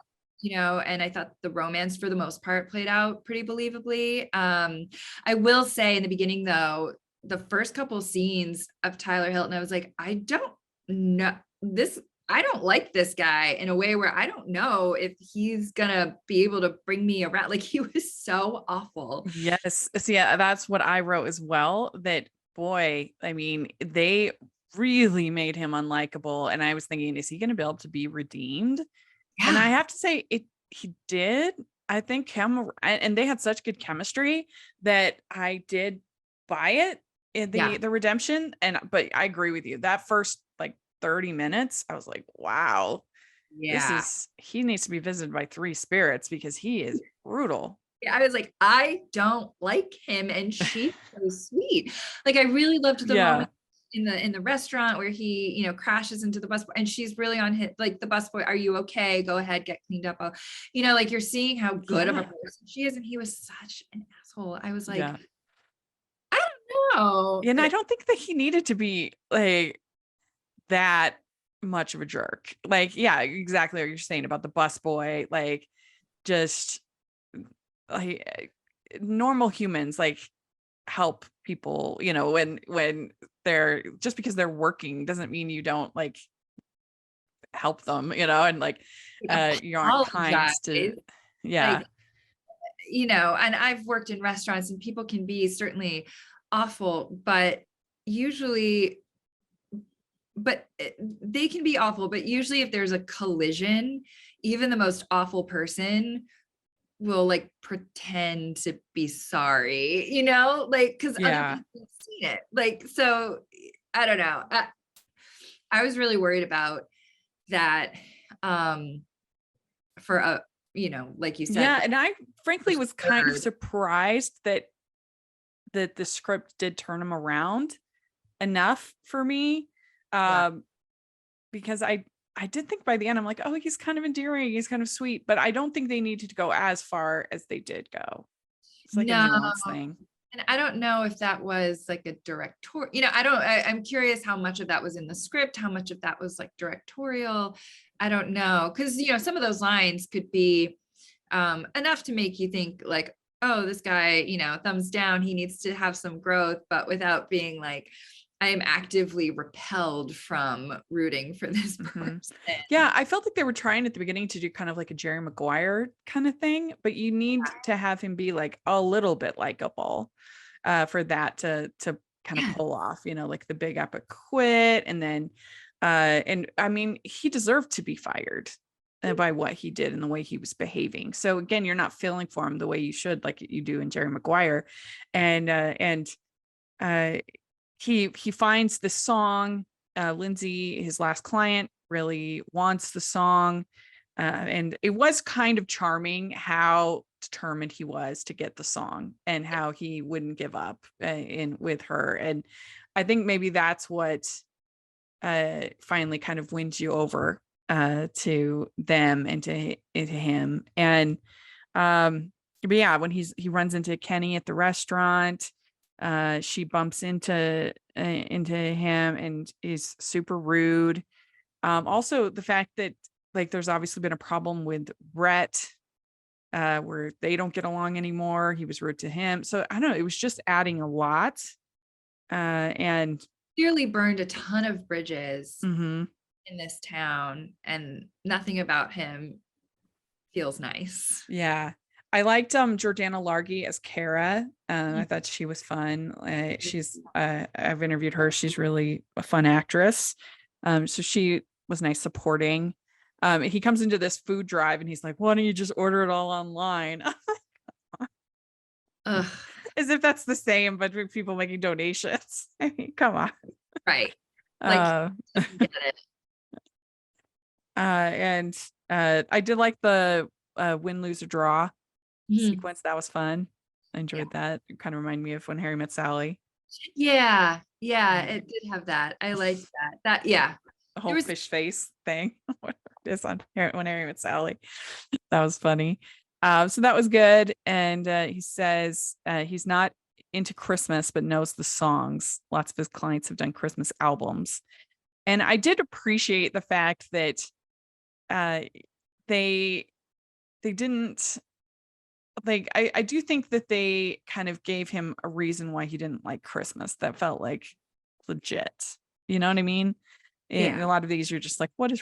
Speaker 2: I thought the romance for the most part played out pretty believably. I will say in the beginning though, the first couple scenes of Tyler Hilton, I was like, I don't like this guy in a way where I don't know if he's gonna be able to bring me around. Like he was so awful.
Speaker 1: Yes. So yeah, that's what I wrote as well. That boy, I mean, they really made him unlikable. And I was thinking, is he going to be able to be redeemed?
Speaker 2: Yeah.
Speaker 1: And I have to say he did, I think him and they had such good chemistry that I did buy it in
Speaker 2: Yeah.
Speaker 1: the redemption. But I agree with you. That first like 30 minutes, I was like, wow,
Speaker 2: Yeah.
Speaker 1: he needs to be visited by three spirits because he is brutal.
Speaker 2: I was like, I don't like him, and she's so sweet. Like, I really loved the
Speaker 1: Yeah.
Speaker 2: moment in the restaurant where he, you know, crashes into the busboy, and she's really on his, like, the busboy, are you okay? Go ahead, get cleaned up. You know, like, you're seeing how good of a person she is, and he was such an asshole. I was like,
Speaker 1: Yeah.
Speaker 2: I don't know.
Speaker 1: And I don't think that he needed to be like that much of a jerk. Like, yeah, exactly what you're saying about the busboy. Like, just like normal humans like help people, you know, when they're just because they're working doesn't mean you don't like help them, you know, and like you aren't kind to
Speaker 2: Apologize.
Speaker 1: yeah.
Speaker 2: Like, you know, and I've worked in restaurants, and people can be certainly awful, but usually, they can be awful, but usually if there's a collision, even the most awful person will like pretend to be sorry, you know, like, because other
Speaker 1: Yeah.
Speaker 2: people have seen it. Like, so I don't know. I was really worried about that, for a, you know, like you said,
Speaker 1: Yeah, and I frankly was kind of
Speaker 2: third.
Speaker 1: surprised that the script did turn him around enough for me.
Speaker 2: Yeah.
Speaker 1: Because I did think by the end I'm like, oh, he's kind of endearing, he's kind of sweet, but I don't think they needed to go as far as they did go. It's like a
Speaker 2: No.
Speaker 1: nuance thing.
Speaker 2: And I don't know if that was like a director, you know, I'm curious how much of that was in the script, how much of that was like directorial. I don't know. Cause you know, some of those lines could be enough to make you think like, oh, this guy, you know, thumbs down, he needs to have some growth, but without being like, I am actively repelled from rooting for this person.
Speaker 1: Yeah, I felt like they were trying at the beginning to do kind of like a Jerry Maguire kind of thing, but you need to have him be like a little bit likable for that to kind of
Speaker 2: Yeah.
Speaker 1: pull off, you know, like the big epic quit. And then and I mean, he deserved to be fired by what he did and the way he was behaving. So again, you're not feeling for him the way you should, like you do in Jerry Maguire. And he finds the song. Lindsay, his last client, really wants the song. And it was kind of charming how determined he was to get the song and how he wouldn't give up in with her. And I think maybe that's what finally kind of wins you over to them and into him. And but yeah, when he runs into Kenny at the restaurant, she bumps into him and is super rude. Also the fact that like there's obviously been a problem with Brett where they don't get along anymore. He was rude to him. So I don't know, it was just adding a lot. And
Speaker 2: Clearly burned a ton of bridges
Speaker 1: mhm.
Speaker 2: in this town, and nothing about him feels nice.
Speaker 1: Yeah. I liked Jordana Largy as Kara. I thought she was fun. She's I've interviewed her. She's really a fun actress. So she was nice supporting. He comes into this food drive and he's like, why don't you just order it all online?
Speaker 2: Ugh,
Speaker 1: As if that's the same, but with people making donations. I mean, come on.
Speaker 2: right. Like,
Speaker 1: Uh,
Speaker 2: get it.
Speaker 1: and I did like the win, lose, or draw
Speaker 2: Mhm.
Speaker 1: sequence. That was fun. I enjoyed that. It kind of reminded me of When Harry Met Sally.
Speaker 2: Yeah, it did have that. I liked that. Yeah.
Speaker 1: The whole
Speaker 2: was-
Speaker 1: fish face thing. It's on When Harry Met Sally. That was funny. So that was good. And he says he's not into Christmas, but knows the songs. Lots of his clients have done Christmas albums. And I did appreciate the fact that they didn't like I do think that they kind of gave him a reason why he didn't like Christmas that felt like legit. You know what I mean? In
Speaker 2: Yeah.
Speaker 1: a lot of these, you're just like, why don't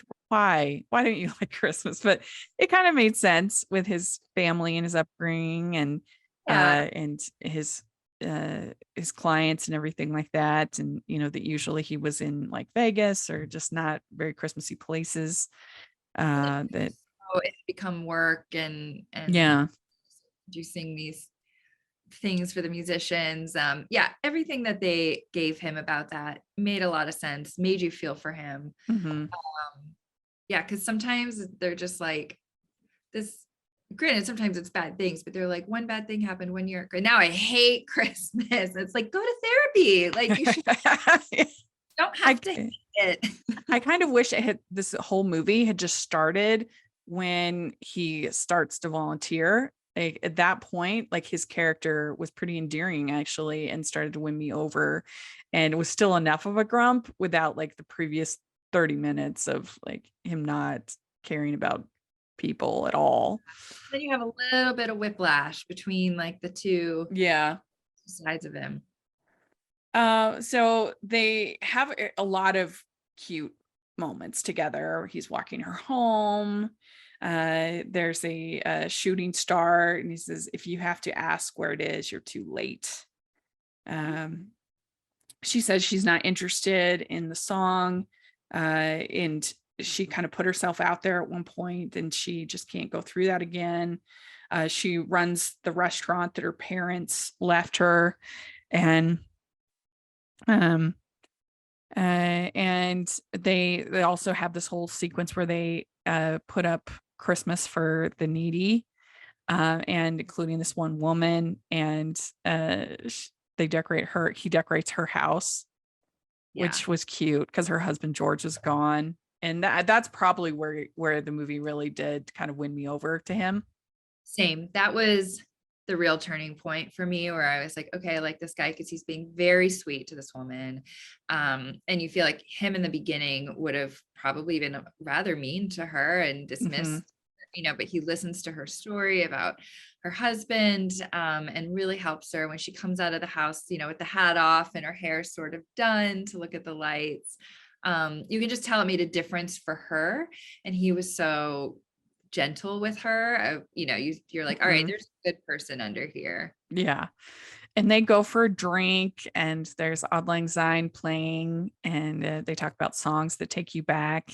Speaker 1: you like Christmas? But it kind of made sense with his family and his upbringing and his clients and everything like that. And you know, that usually he was in like Vegas or just not very Christmassy places. That
Speaker 2: it had become work and
Speaker 1: Yeah.
Speaker 2: producing these things for the musicians. Yeah, everything that they gave him about that made a lot of sense, made you feel for him.
Speaker 1: Hmm.
Speaker 2: Yeah, because sometimes they're just like this. Granted, sometimes it's bad things, but they're like, one bad thing happened 1 year ago. Now I hate Christmas. It's like, go to therapy. Like, you should don't have to hate it.
Speaker 1: I kind of wish this whole movie had just started when he starts to volunteer. Like at that point, like his character was pretty endearing actually, and started to win me over, and it was still enough of a grump without like the previous 30 minutes of like him not caring about people at all.
Speaker 2: Then you have a little bit of whiplash between like the two
Speaker 1: Yeah.
Speaker 2: sides of him.
Speaker 1: So they have a lot of cute moments together. He's walking her home. There's a shooting star, and he says, "If you have to ask where it is, you're too late." She says she's not interested in the song, and she kind of put herself out there at one point, and she just can't go through that again. She runs the restaurant that her parents left her, and um and they also have this whole sequence where they put up Christmas for the needy, and including this one woman, and they he decorates her house,
Speaker 2: Yeah.
Speaker 1: which was cute because her husband George is gone, and that's probably where the movie really did kind of win me over to him.
Speaker 2: Same. That was the real turning point for me, where I was like, okay, I like this guy because he's being very sweet to this woman. And you feel like him in the beginning would have probably been rather mean to her and dismissed, but he listens to her story about her husband, and really helps her when she comes out of the house, with the hat off and her hair sort of done to look at the lights. You can just tell it made a difference for her. And he was so gentle with her. You're like, all right, there's a good person under here.
Speaker 1: Yeah. And they go for a drink, and there's Auld Lang Syne playing, and they talk about songs that take you back.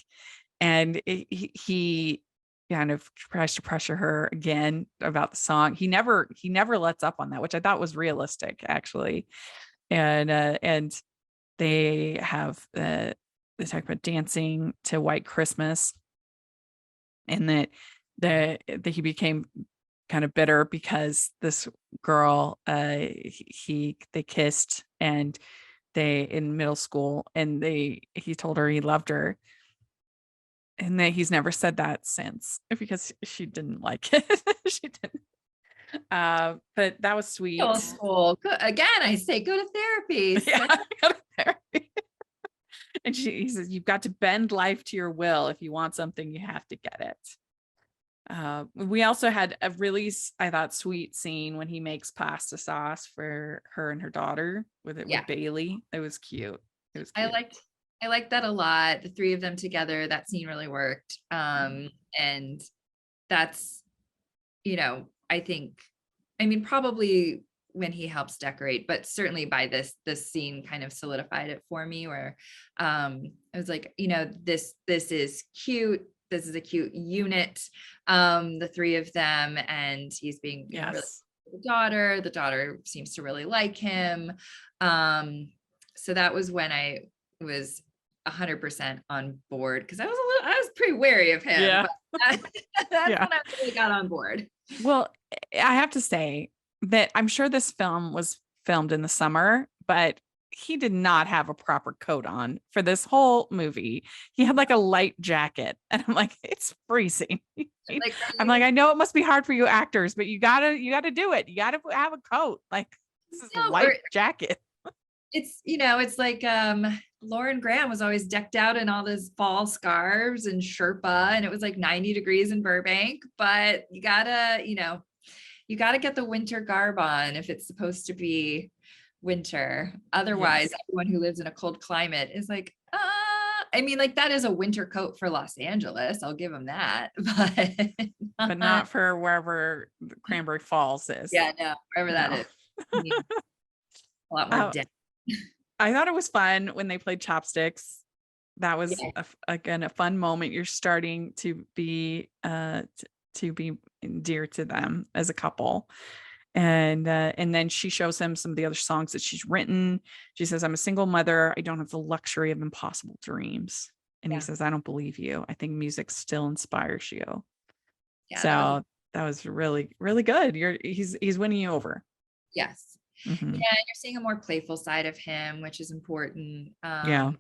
Speaker 1: And he kind of tries to pressure her again about the song. He never lets up on that, which I thought was realistic actually. And they they talk about dancing to White Christmas, and that he became kind of bitter because this girl, they kissed, and they in middle school, and he told her he loved her, and that he's never said that since because she didn't like it. She didn't. But that was sweet.
Speaker 2: Old school. Again, I say go to therapy.
Speaker 1: Yeah, go to therapy. And he says, "You've got to bend life to your will. If you want something, you have to get it." We also had a really, I thought, sweet scene when he makes pasta sauce for her and her daughter with Bailey. It was cute. It was cute.
Speaker 2: I liked that a lot. The three of them together, that scene really worked. And that's, probably when he helps decorate, but certainly by this scene kind of solidified it for me, where I was like, this is cute. This is a cute unit, the three of them, and he's being really the daughter seems to really like him. So that was when I was 100% on board, because I was pretty wary of him.
Speaker 1: Yeah.
Speaker 2: That's when I really got on board.
Speaker 1: Well, I have to say that I'm sure this film was filmed in the summer, but he did not have a proper coat on for this whole movie. He had like a light jacket, and I'm like, it's freezing. I'm like, I know it must be hard for you actors, but you gotta do it. You gotta have a coat. Like, this is a light jacket.
Speaker 2: It's like Lauren Graham was always decked out in all those fall scarves and Sherpa, and it was like 90 degrees in Burbank, but you gotta get the winter garb on if it's supposed to be winter. Otherwise, everyone who lives in a cold climate is like, that is a winter coat for Los Angeles. I'll give them that,
Speaker 1: but not for wherever Cranberry Falls is.
Speaker 2: Yeah, no, wherever that is. A lot more depth.
Speaker 1: I thought it was fun when they played chopsticks, That was again a fun moment. You're starting to be to be dear to them as a couple. And then she shows him some of the other songs that she's written. She says, I'm a single mother. I don't have the luxury of impossible dreams. And he says, I don't believe you. I think music still inspires you.
Speaker 2: Yeah,
Speaker 1: So that was really, really good. He's winning you over.
Speaker 2: Yes.
Speaker 1: Mhm.
Speaker 2: Yeah, and you're seeing a more playful side of him, which is important.
Speaker 1: Yeah.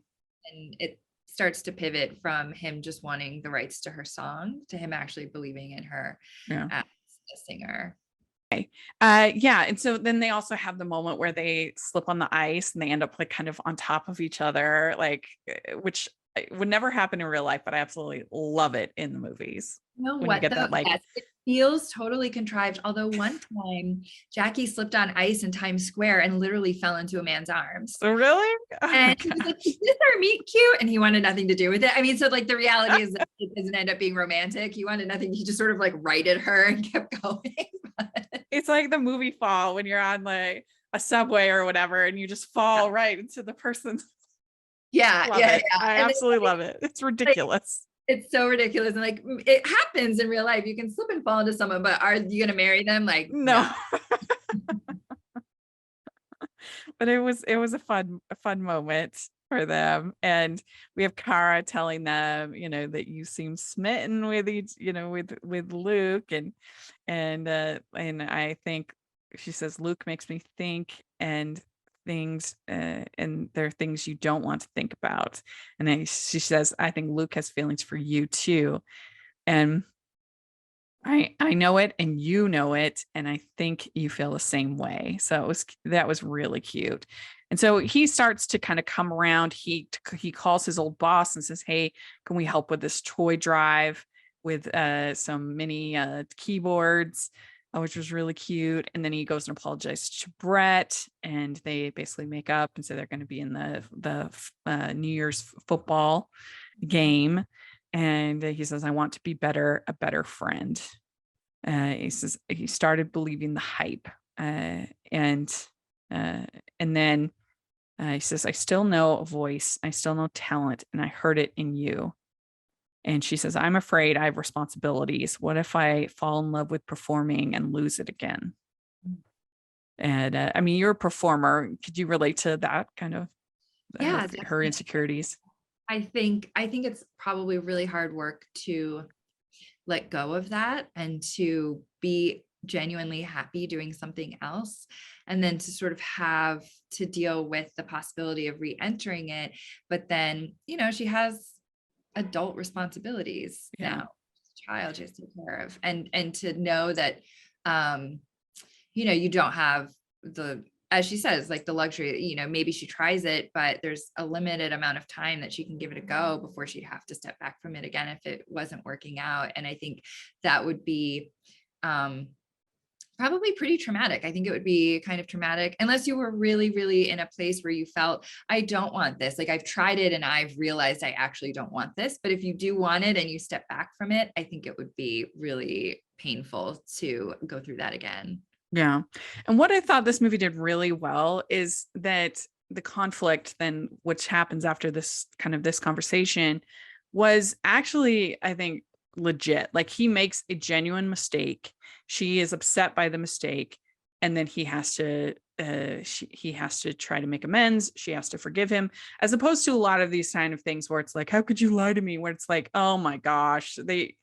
Speaker 2: And it starts to pivot from him just wanting the rights to her song to him actually believing in her
Speaker 1: Yeah.
Speaker 2: as a singer.
Speaker 1: Yeah. And so then they also have the moment where they slip on the ice and they end up like kind of on top of each other, like, which would never happen in real life, but I absolutely love it in the movies.
Speaker 2: You know
Speaker 1: When you
Speaker 2: what
Speaker 1: get
Speaker 2: though?
Speaker 1: that, like,
Speaker 2: Yes, it feels totally contrived. Although one time Jackie slipped on ice in Times Square and literally fell into a man's arms.
Speaker 1: oh, really? Oh my
Speaker 2: And he was like, is this our meet cute? And he wanted nothing to do with it. I mean, so like the reality is that it doesn't end up being romantic. He wanted nothing. He just sort of like righted her and kept going.
Speaker 1: It's like the movie Fall when you're on like a subway or whatever and you just fall right into the person.
Speaker 2: Yeah.
Speaker 1: Love
Speaker 2: Yeah.
Speaker 1: it.
Speaker 2: Yeah.
Speaker 1: I
Speaker 2: And
Speaker 1: absolutely love it. It's ridiculous.
Speaker 2: it's so ridiculous. And like, it happens in real life. You can slip and fall into someone, but are you going to marry them? Like,
Speaker 1: No. But it was a fun moment for them. And we have Kara telling them, that you seem smitten with with Luke, and I think she says Luke makes me think and things and there are things you don't want to think about. And then she says, I think Luke has feelings for you too. And I know it and you know it, and I think you feel the same way. So that was really cute. And so he starts to kind of come around. He calls his old boss and says, hey, can we help with this toy drive with some mini keyboards, which was really cute. And then he goes and apologizes to Brett, and they basically make up and say they're going to be in the New Year's football game. And he says, I want to be a better friend. He says he started believing the hype. And then he says, I still know a voice. I still know talent. And I heard it in you. And she says, I'm afraid I have responsibilities. What if I fall in love with performing and lose it again? And I mean, you're a performer. Could you relate to that kind of her insecurities?
Speaker 2: I think it's probably really hard work to let go of that and to be genuinely happy doing something else, and then to sort of have to deal with the possibility of re-entering it. But then, she has adult responsibilities now, child she has to take care of, and to know that you don't have the, as she says, like the luxury, maybe she tries it, but there's a limited amount of time that she can give it a go before she'd have to step back from it again if it wasn't working out. And I think that would be probably pretty traumatic. I think it would be kind of traumatic unless you were really, really in a place where you felt, I don't want this. Like I've tried it and I've realized I actually don't want this. But if you do want it and you step back from it, I think it would be really painful to go through that again.
Speaker 1: Yeah. And what I thought this movie did really well is that the conflict then, which happens after this conversation, was actually, I think, legit. Like he makes a genuine mistake. She is upset by the mistake. And then he has to try to make amends. She has to forgive him, as opposed to a lot of these kind of things where it's like, how could you lie to me? Where it's like, oh my gosh, they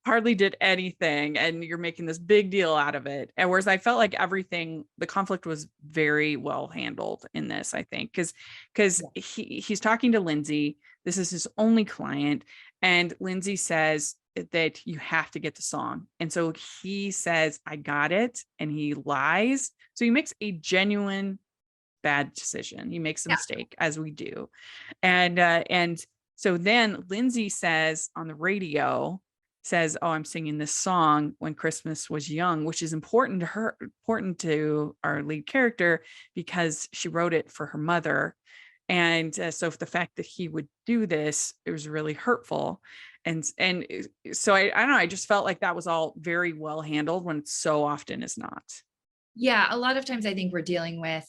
Speaker 1: hardly did anything and you're making this big deal out of it. And whereas I felt like the conflict was very well handled in this, I think, because he's talking to Lindsay. This is his only client. And Lindsay says that you have to get the song. And so he says, I got it. And he lies. So he makes a genuine bad decision. He makes a mistake, as we do. And so then Lindsay says on the radio, oh, I'm singing this song when Christmas was young, which is important to our lead character because she wrote it for her mother. And so the fact that he would do this, it was really hurtful. And so I don't know, I just felt like that was all very well handled when it so often is not.
Speaker 2: Yeah. A lot of times I think we're dealing with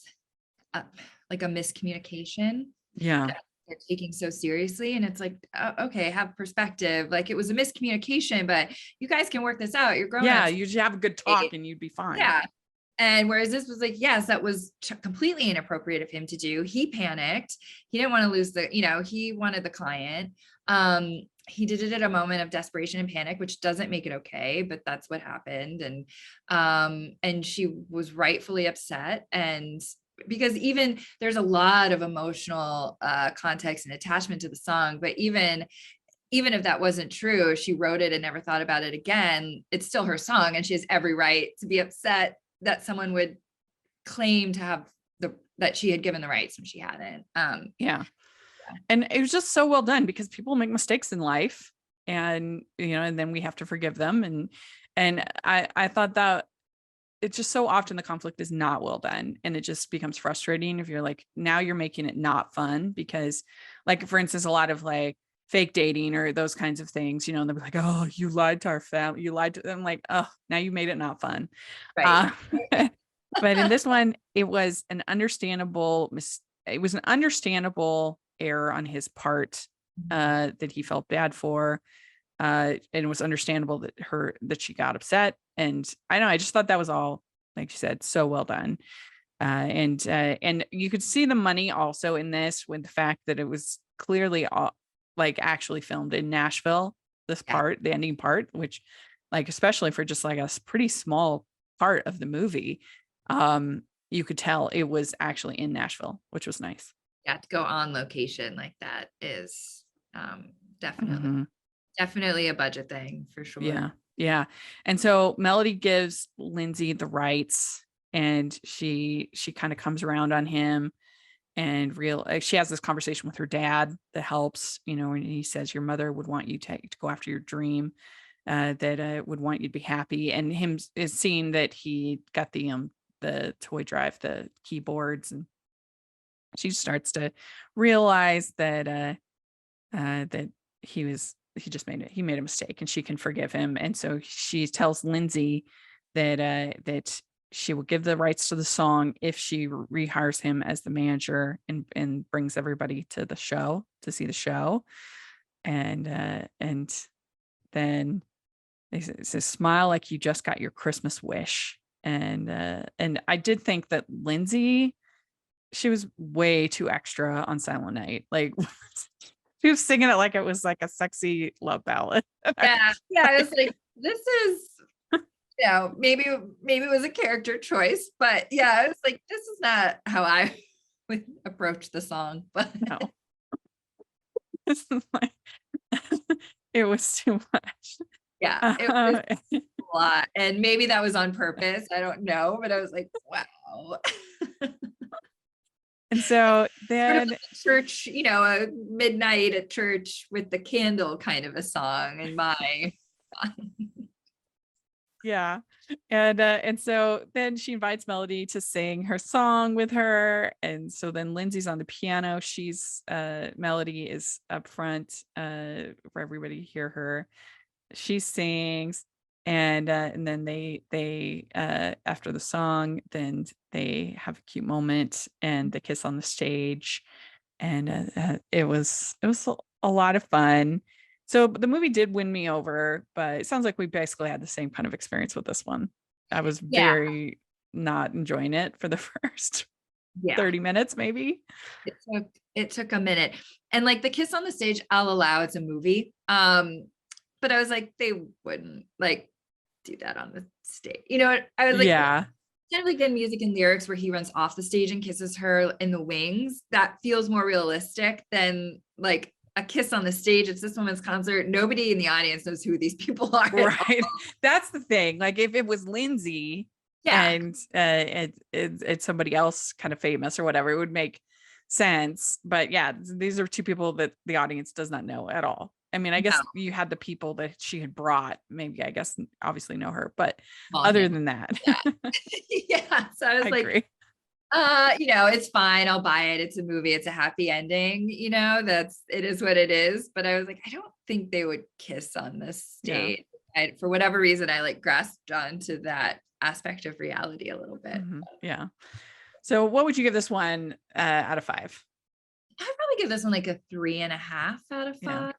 Speaker 2: like a miscommunication.
Speaker 1: Yeah.
Speaker 2: they're taking so seriously. And it's like, okay, have perspective. Like it was a miscommunication, but you guys can work this out. You're grown
Speaker 1: Yeah,
Speaker 2: ups.
Speaker 1: you just have a good talk and you'd be fine.
Speaker 2: Yeah. And whereas this was like, yes, that was completely inappropriate of him to do. He panicked. He didn't want to lose he wanted the client. He did it at a moment of desperation and panic, which doesn't make it okay, but that's what happened. And she was rightfully upset. And because even there's a lot of emotional context and attachment to the song, but even if that wasn't true, she wrote it and never thought about it again, it's still her song. And she has every right to be upset that someone would claim to have that she had given the rights when she hadn't.
Speaker 1: Yeah. And it was just so well done because people make mistakes in life and, and then we have to forgive them. And I thought that it's just so often the conflict is not well done and it just becomes frustrating if you're like, now you're making it not fun because like, for instance, a lot of like fake dating or those kinds of things, and they'll be like, oh, you lied to our family. You lied to them. Like, oh, now you made it not fun.
Speaker 2: Right.
Speaker 1: But in this one, it was an understandable error on his part that he felt bad for. And it was understandable that she got upset. And I just thought that was all, like you said, so well done. And you could see the money also in this with the fact that it was clearly all, like actually filmed in Nashville, this part, the ending part, which like, especially for just like a pretty small part of the movie, you could tell it was actually in Nashville, which was nice.
Speaker 2: Yeah, to go on location like that is definitely a budget thing for sure.
Speaker 1: Yeah. And so Melody gives Lindsay the rights and she kind of comes around on him and she has this conversation with her dad that helps, and he says, your mother would want you to go after your dream, that would want you to be happy. And him is seeing that he got the toy drive, the keyboards, and she starts to realize that he made a mistake and she can forgive him. And so she tells Lindsay that she will give the rights to the song if she rehires him as the manager and brings everybody to the show to see the show. And then it says, smile like you just got your Christmas wish. And I did think that Lindsay, she was way too extra on Silent Night. Like she was singing it like it was like a sexy love ballad.
Speaker 2: Yeah. I was like, this is, maybe it was a character choice, but yeah, I was like, this is not how I would approach the song. But
Speaker 1: no, this is like, it was too much.
Speaker 2: Yeah, it was a lot, and maybe that was on purpose. I don't know, but I was like, wow.
Speaker 1: And so then
Speaker 2: sort of like church, a midnight at church with the candle kind of a song in my
Speaker 1: yeah. And so then she invites Melody to sing her song with her. And so then Lindsay's on the piano. Melody is up front for everybody to hear her. She sings and then they after the song, then they have a cute moment and they kiss on the stage. And it was a lot of fun. So the movie did win me over, but it sounds like we basically had the same kind of experience with this one. I was very not enjoying it for the first 30 minutes, maybe.
Speaker 2: It took a minute. And like the kiss on the stage, I'll allow, it's a movie. But I was like, they wouldn't like do that on the stage. I was like, kind of like the music and lyrics where he runs off the stage and kisses her in the wings. That feels more realistic than like a kiss on the stage. It's this woman's concert. Nobody in the audience knows who these people are.
Speaker 1: Right. That's the thing. Like if it was Lindsay and it's somebody else kind of famous or whatever, it would make sense. But yeah, these are two people that the audience does not know at all. I mean, I guess you had the people that she had brought, maybe, I guess, obviously know her, but other than that.
Speaker 2: So I was like, it's fine. I'll buy it. It's a movie. It's a happy ending. It is what it is. But I was like, I don't think they would kiss on this stage. For whatever reason, I like grasped onto that aspect of reality a little bit.
Speaker 1: Mm-hmm. Yeah. So what would you give this one out of 5?
Speaker 2: I'd probably give this one like a 3.5 out of 5.
Speaker 1: Yeah.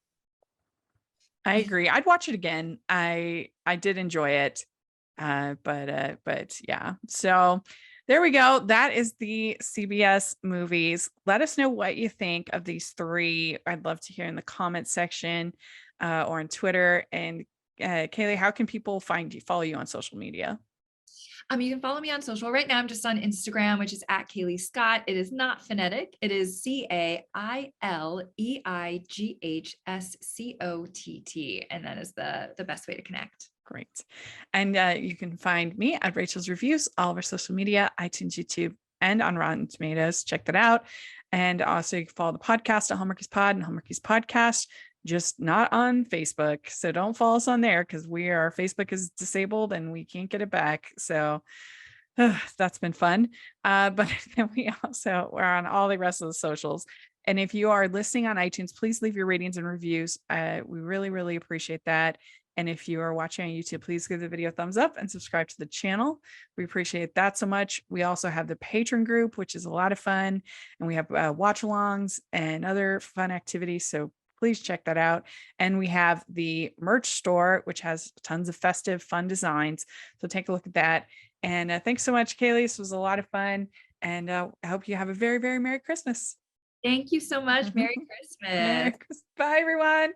Speaker 1: I agree. I'd watch it again. I did enjoy it. But yeah. So there we go. That is the CBS movies. Let us know what you think of these three. I'd love to hear in the comment section or on Twitter. And Caileigh, how can people follow you on social media?
Speaker 2: You can follow me on social right now. I'm just on Instagram, which is at Caileigh Scott. It is not phonetic. It is CAILEIGHSCOTT. And that is the best way to connect.
Speaker 1: Great. And you can find me at Rachel's Reviews, all of our social media, iTunes, YouTube, and on Rotten Tomatoes. Check that out. And also you can follow the podcast at Hallmarkies Pod and Hallmarkies Podcast, just not on Facebook. So don't follow us on there because our Facebook is disabled and we can't get it back. So that's been fun. But then we're on all the rest of the socials. And if you are listening on iTunes, please leave your ratings and reviews. We really, really appreciate that. And if you are watching on YouTube, please give the video a thumbs up and subscribe to the channel. We appreciate that so much. We also have the Patreon group, which is a lot of fun. And we have watch-alongs and other fun activities. So please check that out. And we have the merch store, which has tons of festive, fun designs. So take a look at that. And thanks so much, Caileigh. This was a lot of fun. And I hope you have a very, very Merry Christmas.
Speaker 2: Thank you so much. Merry Christmas.
Speaker 1: Bye, everyone.